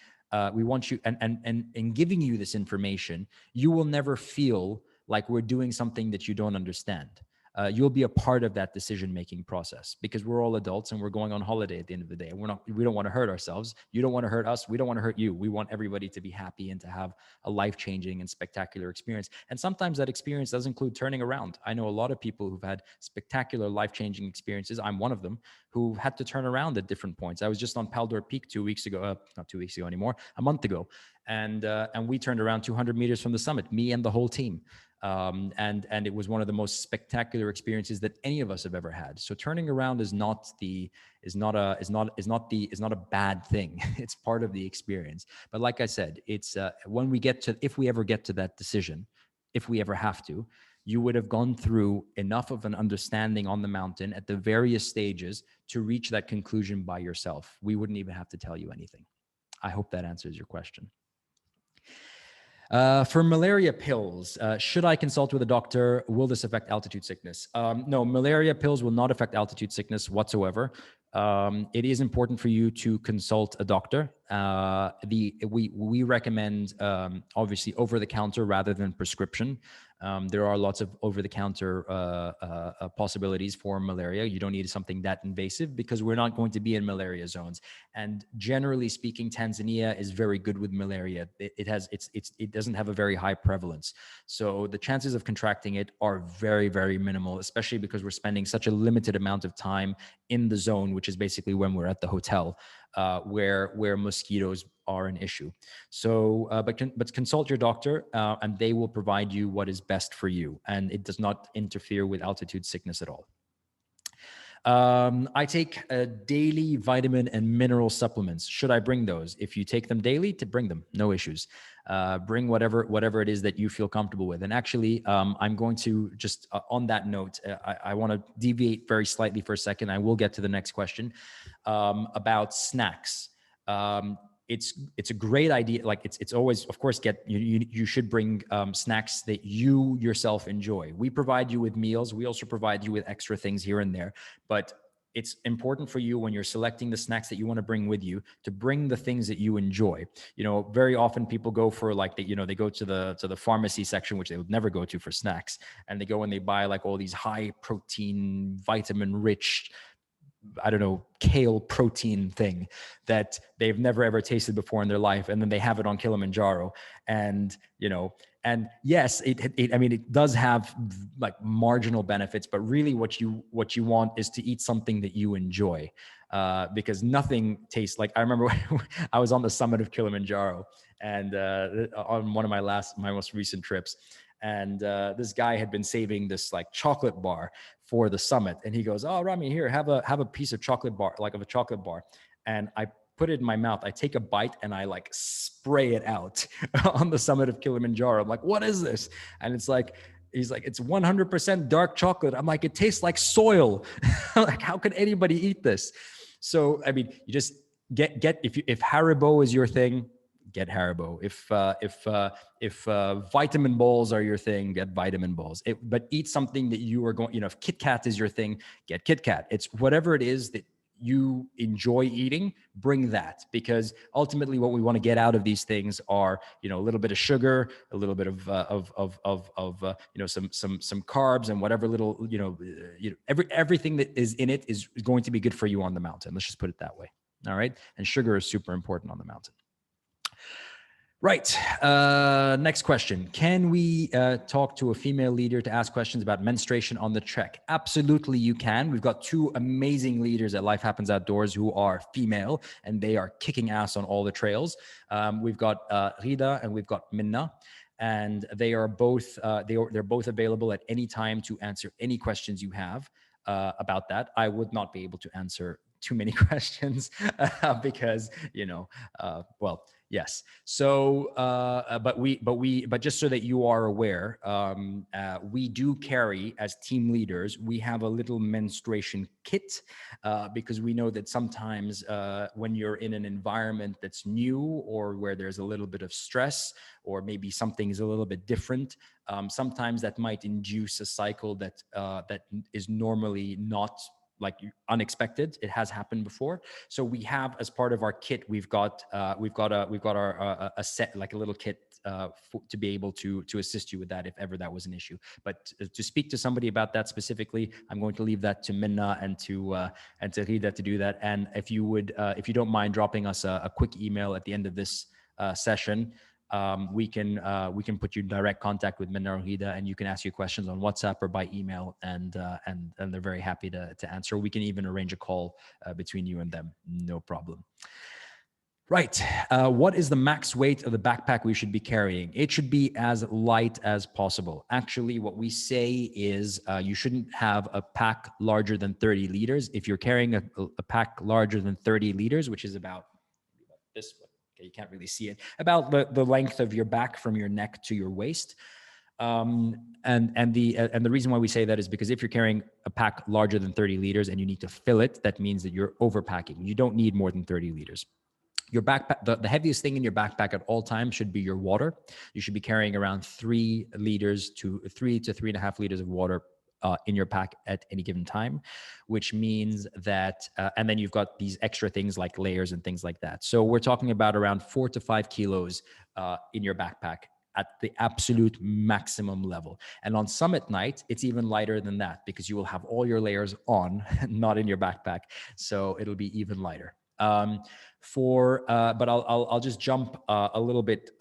We want you, and in giving you this information, you will never feel like we're doing something that you don't understand. You'll be a part of that decision-making process, because we're all adults and we're going on holiday at the end of the day. We don't want to hurt ourselves. You don't want to hurt us. We don't want to hurt you. We want everybody to be happy and to have a life-changing and spectacular experience. And sometimes that experience does include turning around. I know a lot of people who've had spectacular life-changing experiences. I'm one of them, who had to turn around at different points. I was just on Paldor Peak 2 weeks ago, not 2 weeks ago anymore, a month ago. And we turned around 200 meters from the summit, me and the whole team. And it was one of the most spectacular experiences that any of us have ever had. So turning around is not a bad thing. It's part of the experience. But like I said, it's if we ever get to that decision, if we ever have to, you would have gone through enough of an understanding on the mountain at the various stages to reach that conclusion by yourself. We wouldn't even have to tell you anything. I hope that answers your question. For malaria pills, should I consult with a doctor? Will this affect altitude sickness? No, malaria pills will not affect altitude sickness whatsoever. It is important for you to consult a doctor. We recommend obviously over the counter rather than prescription. There are lots of over-the-counter possibilities for malaria. You don't need something that invasive, because we're not going to be in malaria zones. And generally speaking, Tanzania is very good with malaria. It doesn't have a very high prevalence. So the chances of contracting it are very, very minimal, especially because we're spending such a limited amount of time in the zone, which is basically when we're at the hotel, where mosquitoes are an issue. So, but consult your doctor, and they will provide you what is best for you, and it does not interfere with altitude sickness at all. I take daily vitamin and mineral supplements. Should I bring those? If you take them daily, to bring them, no issues. Bring whatever it is that you feel comfortable with. And actually, I'm going to just on that note, I want to deviate very slightly for a second. I will get to the next question about snacks. It's a great idea. Like it's always, of course, you should bring snacks that you yourself enjoy. We provide you with meals. We also provide you with extra things here and there, but it's important for you when you're selecting the snacks that you want to bring with you to bring the things that you enjoy. Very often people go for they go to the pharmacy section, which they would never go to for snacks. And they go and they buy like all these high protein, vitamin rich, I don't know, kale protein thing that they've never ever tasted before in their life. And then they have it on Kilimanjaro. And, and yes, it does have like marginal benefits, but really what you want is to eat something that you enjoy. Because nothing tastes like, I remember I was on the summit of Kilimanjaro and on one of my most recent trips. And this guy had been saving this like chocolate bar for the summit. And he goes, "Oh, Rami, here, have a piece of chocolate bar, like of a chocolate bar." And I put it in my mouth. I take a bite and I like spray it out on the summit of Kilimanjaro. I'm like, "What is this?" And he's like, "It's 100% dark chocolate." I'm like, "It tastes like soil." Like, how could anybody eat this? So, you just if Haribo is your thing, get Haribo. If vitamin balls are your thing, get vitamin balls. But eat something that you are going, if Kit Kat is your thing, get Kit Kat. It's whatever it is that you enjoy eating, bring that, because ultimately what we want to get out of these things are, a little bit of sugar, a little bit of some carbs, and whatever little, everything that is in it is going to be good for you on the mountain. Let's just put it that way. All right. And sugar is super important on the mountain. Right. Next question. Can we talk to a female leader to ask questions about menstruation on the trek? Absolutely, you can. We've got two amazing leaders at Life Happens Outdoors who are female, and they are kicking ass on all the trails. We've got Rida and we've got Minna, and they are both they're both available at any time to answer any questions you have. about that. I would not be able to answer too many questions because well, yes. So but just so that you are aware, we do carry, as team leaders, we have a little menstruation kit, because we know that sometimes when you're in an environment that's new, or where there's a little bit of stress, or maybe something is a little bit different, sometimes that might induce a cycle that is normally not like unexpected. It has happened before. So we have, as part of our kit, we've got a set, like a little kit, to be able to assist you with that if ever that was an issue. But to speak to somebody about that specifically, I'm going to leave that to Minna and to Rida to do that. And if you don't mind dropping us a quick email at the end of this session, we can put you in direct contact with Minna or Rida, and you can ask your questions on WhatsApp or by email, and they're very happy to answer. We can even arrange a call between you and them, no problem. Right. What is the max weight of the backpack we should be carrying? It should be as light as possible. Actually, what we say is you shouldn't have a pack larger than 30 liters. If you're carrying a pack larger than 30 liters, which is about this one, okay, you can't really see it, about the length of your back from your neck to your waist. And the reason why we say that is because if you're carrying a pack larger than 30 liters and you need to fill it, that means that you're overpacking. You don't need more than 30 liters. Your backpack, the heaviest thing in your backpack at all times should be your water. You should be carrying around 3 liters to 3.5 liters of water in your pack at any given time, which means that, and then you've got these extra things like layers and things like that. So we're talking about around 4 to 5 kilos in your backpack at the absolute maximum level. And on summit night, it's even lighter than that, because you will have all your layers on, not in your backpack. So it'll be even lighter. But I'll just jump a little bit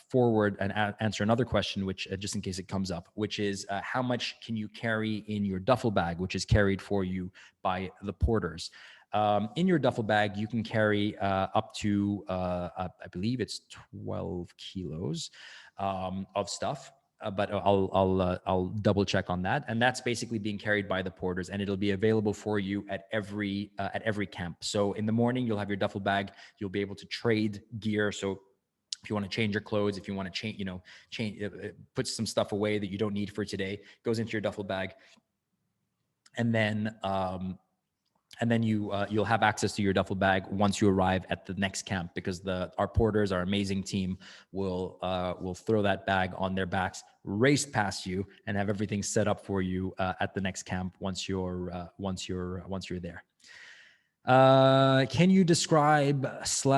forward and answer another question, which just in case it comes up, which is how much can you carry in your duffel bag, which is carried for you by the porters. In your duffel bag, you can carry up to, I believe it's 12 kilos of stuff. But I'll double check on that, and that's basically being carried by the porters, and it'll be available for you at every camp. So in the morning, you'll have your duffel bag. You'll be able to trade gear. So if you want to change your clothes, if you want to put some stuff away that you don't need for today, it goes into your duffel bag, and then you'll have access to your duffel bag once you arrive at the next camp, because our porters, our amazing team, will throw that bag on their backs, race past you, and have everything set up for you at the next camp once you're there. Can you describe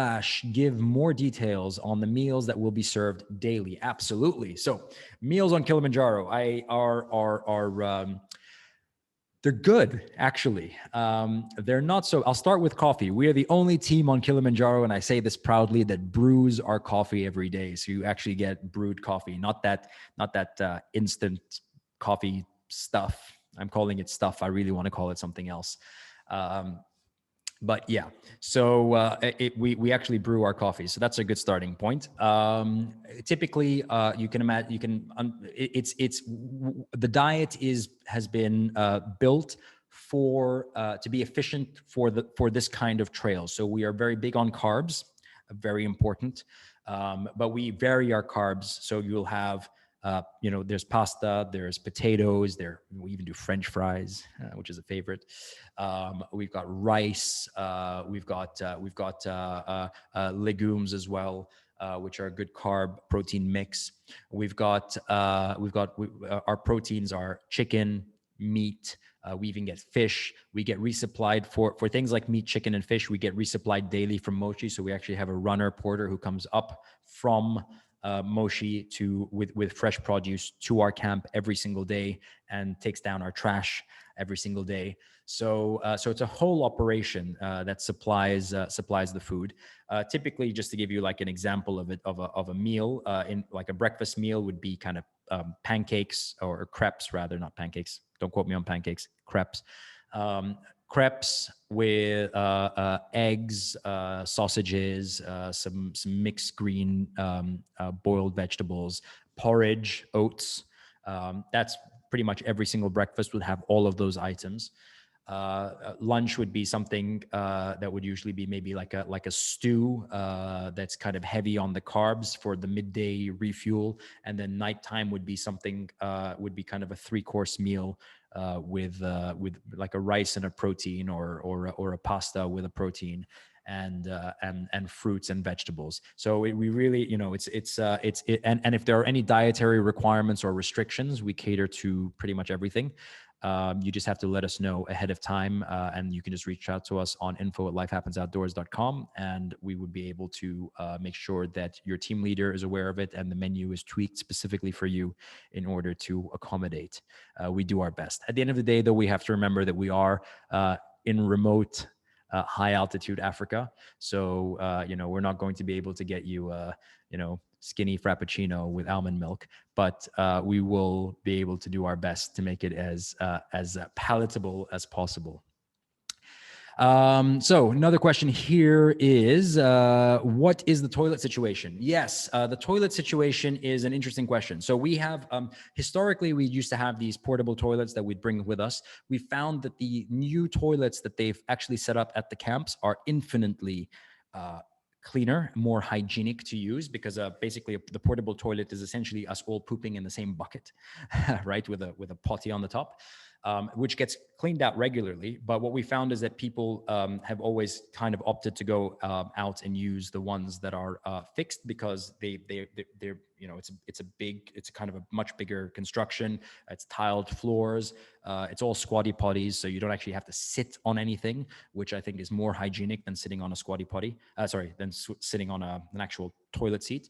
/ give more details on the meals that will be served daily? Absolutely. So meals on Kilimanjaro are they're good, actually. They're not so. I'll start with coffee. We are the only team on Kilimanjaro, and I say this proudly, that brews our coffee every day. So you actually get brewed coffee, not that instant coffee stuff. I'm calling it stuff. I really want to call it something else. But yeah, so we actually brew our coffee, so that's a good starting point. Typically, you can imagine the diet has been built to be efficient for this kind of trail. So we are very big on carbs, very important, but we vary our carbs. So you'll have there's pasta, there's potatoes, we even do French fries, which is a favorite. We've got rice, we've got legumes as well, which are a good carb protein mix. We've got our proteins are chicken, meat. We even get fish. We get resupplied for things like meat, chicken, and fish. We get resupplied daily from Mochi. So we actually have a runner porter who comes up from Mochi with fresh produce to our camp every single day and takes down our trash every single day. So it's a whole operation that supplies the food. Typically, just to give you like an example of a meal, in like a breakfast meal would be kind of pancakes or crepes, rather, not pancakes. Don't quote me on pancakes, crepes. Crepes with eggs, sausages, some mixed green boiled vegetables, porridge, oats. That's pretty much every single breakfast would have all of those items. Lunch would be something that would usually be maybe like a stew that's kind of heavy on the carbs for the midday refuel, and then nighttime would be something would be kind of a 3-course meal with like a rice and a protein, or a pasta with a protein, and fruits and vegetables. So we really, and if there are any dietary requirements or restrictions, we cater to pretty much everything. You just have to let us know ahead of time, and you can just reach out to us on info@lifehappensoutdoors.com, and we would be able to make sure that your team leader is aware of it and the menu is tweaked specifically for you in order to accommodate. We do our best. At the end of the day, though, we have to remember that we are in remote, high altitude Africa. So, we're not going to be able to get you, skinny frappuccino with almond milk, but we will be able to do our best to make it as palatable as possible. So another question here is, what is the toilet situation? Yes, the toilet situation is an interesting question. So we have, historically, we used to have these portable toilets that we'd bring with us. We found that the new toilets that they've actually set up at the camps are infinitely cleaner, more hygienic to use, because basically the portable toilet is essentially us all pooping in the same bucket, right, with a potty on the top. Which gets cleaned out regularly. But what we found is that people have always kind of opted to go out and use the ones that are fixed, because they're it's kind of a much bigger construction. It's tiled floors. It's all squatty potties, so you don't actually have to sit on anything, which I think is more hygienic than sitting on a squatty potty. Than sitting on an actual toilet seat.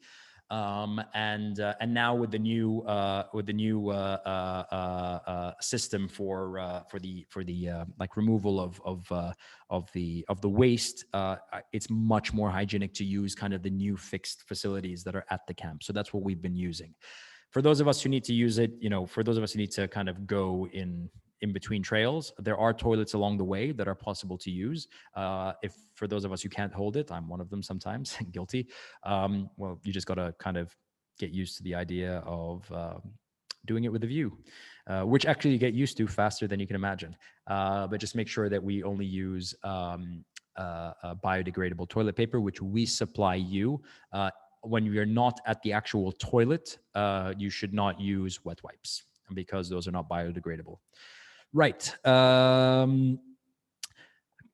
And now with the new system for the like removal of the waste, it's much more hygienic to use kind of the new fixed facilities that are at the camp. So that's what we've been using. For those of us who need to use it, for those of us who need to kind of go in between trails, there are toilets along the way that are possible to use. If for those of us who can't hold it, I'm one of them sometimes, guilty. Well, you just got to kind of get used to the idea of doing it with a view, which actually you get used to faster than you can imagine. But just make sure that we only use biodegradable toilet paper, which we supply you. When you're not at the actual toilet, you should not use wet wipes, because those are not biodegradable. Right.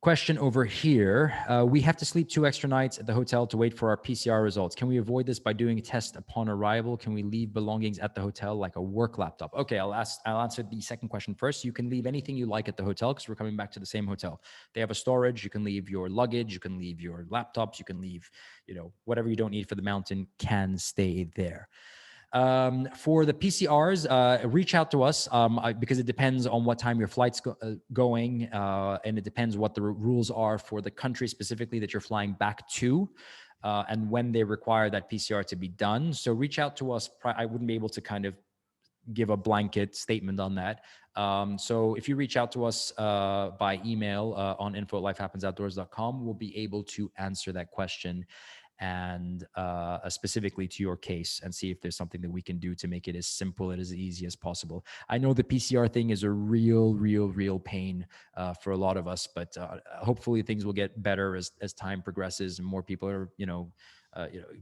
Question over here. We have to sleep 2 extra nights at the hotel to wait for our PCR results. Can we avoid this by doing a test upon arrival? Can we leave belongings at the hotel, like a work laptop? Okay, I'll answer the second question first. You can leave anything you like at the hotel, because we're coming back to the same hotel. They have a storage. You can leave your luggage. You can leave your laptops. You can leave, whatever you don't need for the mountain can stay there. For the PCRs, reach out to us because it depends on what time your flight's going, and it depends what the rules are for the country specifically that you're flying back to, and when they require that PCR to be done. So reach out to us. I wouldn't be able to kind of give a blanket statement on that. So if you reach out to us by email on info@lifehappensoutdoors.com, we'll be able to answer that question, and specifically to your case, and see if there's something that we can do to make it as simple and as easy as possible. I know the PCR thing is a real pain for a lot of us, but hopefully things will get better as time progresses and more people are,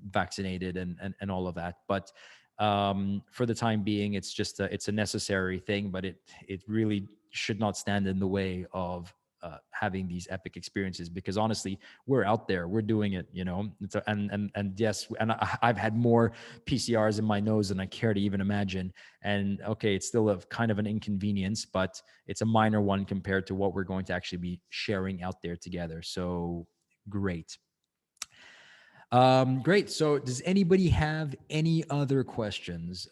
vaccinated and all of that. But for the time being, it's just it's a necessary thing, but it really should not stand in the way of having these epic experiences, because honestly, we're out there, we're doing it, and yes, and I've had more PCRs in my nose than I care to even imagine. And okay, it's still a kind of an inconvenience, but it's a minor one compared to what we're going to actually be sharing out there together. So great. Great. So does anybody have any other questions?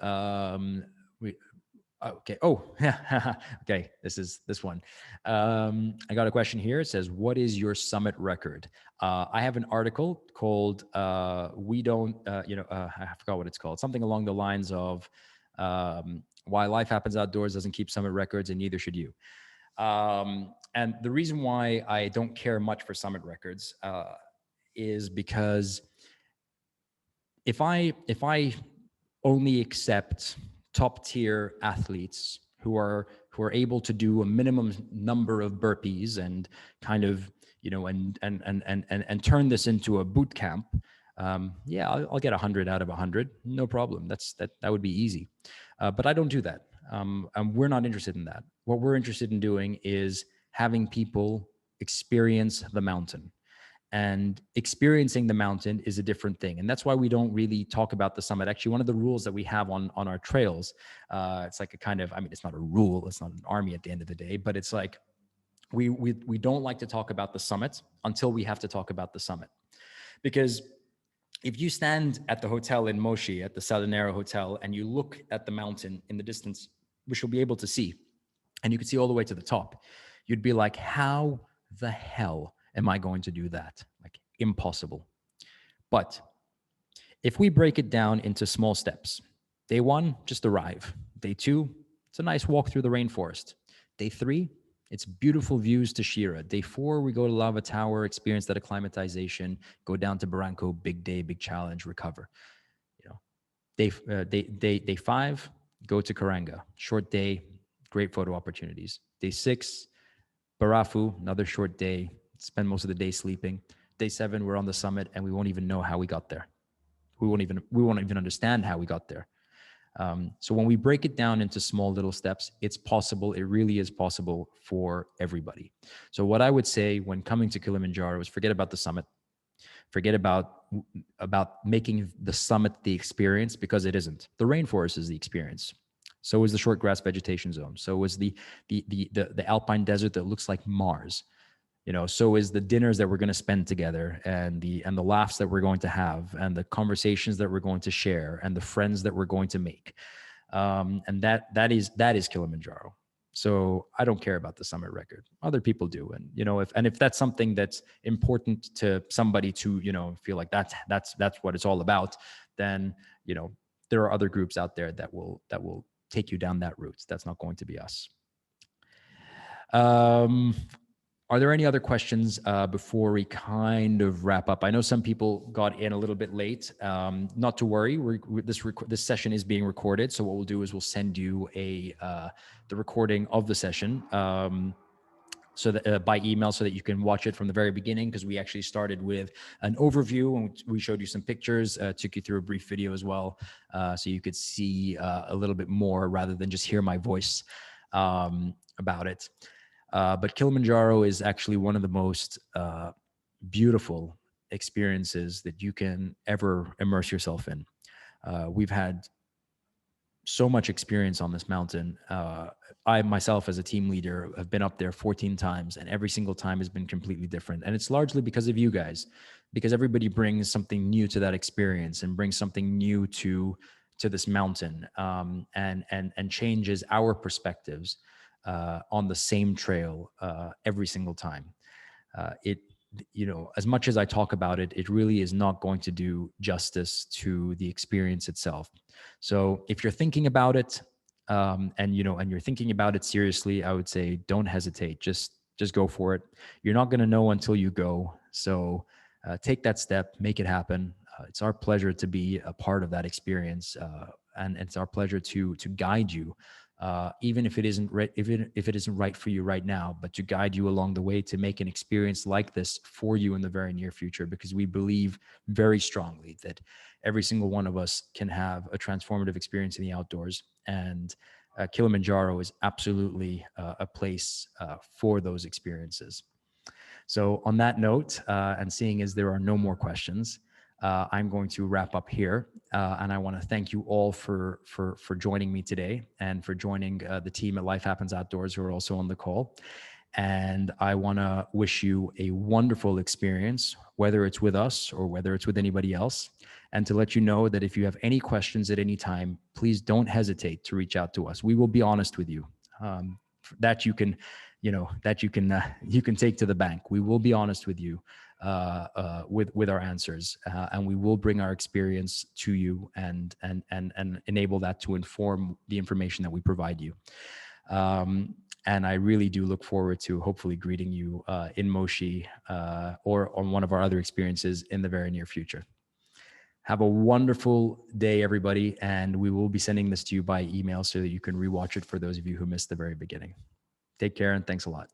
Okay. Oh, okay. This one. I got a question here. It says, what is your summit record? I have an article called, we don't, I forgot what it's called. Something along the lines of, why Life Happens Outdoors doesn't keep summit records, and neither should you. And the reason why I don't care much for summit records, is because if I only accept top tier athletes who are able to do a minimum number of burpees and kind of, and turn this into a boot camp, yeah, I'll get 100 out of 100, no problem. That would be easy. But I don't do that. And we're not interested in that. What we're interested in doing is having people experience the mountain. And experiencing the mountain is a different thing. And that's why we don't really talk about the summit. Actually, one of the rules that we have on our trails, it's like a kind of, I mean, it's not a rule, it's not an army at the end of the day, but it's like we don't like to talk about the summit until we have to talk about the summit. Because if you stand at the hotel in Moshi, at the Salinero Hotel, and you look at the mountain in the distance, which you'll be able to see, and you can see all the way to the top, you'd be like, how the hell am I going to do that? Like, impossible. But if we break it down into small steps, day 1, just arrive. Day 2, it's a nice walk through the rainforest. Day 3, it's beautiful views to Shira. Day 4, we go to Lava Tower, experience that acclimatization, go down to Barranco, big day, big challenge, recover. Day 5, go to Karanga, short day, great photo opportunities. Day 6, Barafu, another short day, spend most of the day sleeping. Day 7, we're on the summit and we won't even know how we got there. We won't even understand how we got there. So when we break it down into small little steps, it's possible. It really is possible for everybody. So what I would say when coming to Kilimanjaro is forget about the summit. Forget about making the summit the experience, because it isn't. The rainforest is the experience. So is the short grass vegetation zone. So is the alpine desert that looks like Mars. So is the dinners that we're going to spend together, and the laughs that we're going to have, and the conversations that we're going to share, and the friends that we're going to make. And that is Kilimanjaro. So I don't care about the summit record. Other people do. And if that's something that's important to somebody to, feel like that's what it's all about, then, there are other groups out there that will take you down that route. That's not going to be us. Are there any other questions before we kind of wrap up? I know some people got in a little bit late. Not to worry. This session is being recorded. So what we'll do is we'll send you the recording of the session so that by email, so that you can watch it from the very beginning. Because we actually started with an overview and we showed you some pictures, took you through a brief video as well, so you could see a little bit more rather than just hear my voice about it. But Kilimanjaro is actually one of the most beautiful experiences that you can ever immerse yourself in. We've had so much experience on this mountain. I myself, as a team leader, have been up there 14 times, and every single time has been completely different. And it's largely because of you guys, because everybody brings something new to that experience and brings something new to this mountain, and changes our perspectives on the same trail every single time. As much as I talk about it, it really is not going to do justice to the experience itself. So if you're thinking about it, and you're thinking about it seriously, I would say don't hesitate. Just go for it. You're not going to know until you go. So take that step, make it happen. It's our pleasure to be a part of that experience, and it's our pleasure to guide you. Even if it isn't right, if it isn't right for you right now, but to guide you along the way to make an experience like this for you in the very near future, because we believe very strongly that every single one of us can have a transformative experience in the outdoors, and Kilimanjaro is absolutely a place for those experiences. So on that note, and seeing as there are no more questions, I'm going to wrap up here, and I want to thank you all for joining me today, and for joining the team at Life Happens Outdoors, who are also on the call. And I want to wish you a wonderful experience, whether it's with us or whether it's with anybody else. And to let you know that if you have any questions at any time, please don't hesitate to reach out to us. We will be honest with you. That you can take to the bank. We will be honest with you with our answers, and we will bring our experience to you and enable that to inform the information that we provide you. And I really do look forward to hopefully greeting you in Moshi or on one of our other experiences in the very near future. Have a wonderful day, everybody. And we will be sending this to you by email so that you can rewatch it for those of you who missed the very beginning. Take care and thanks a lot.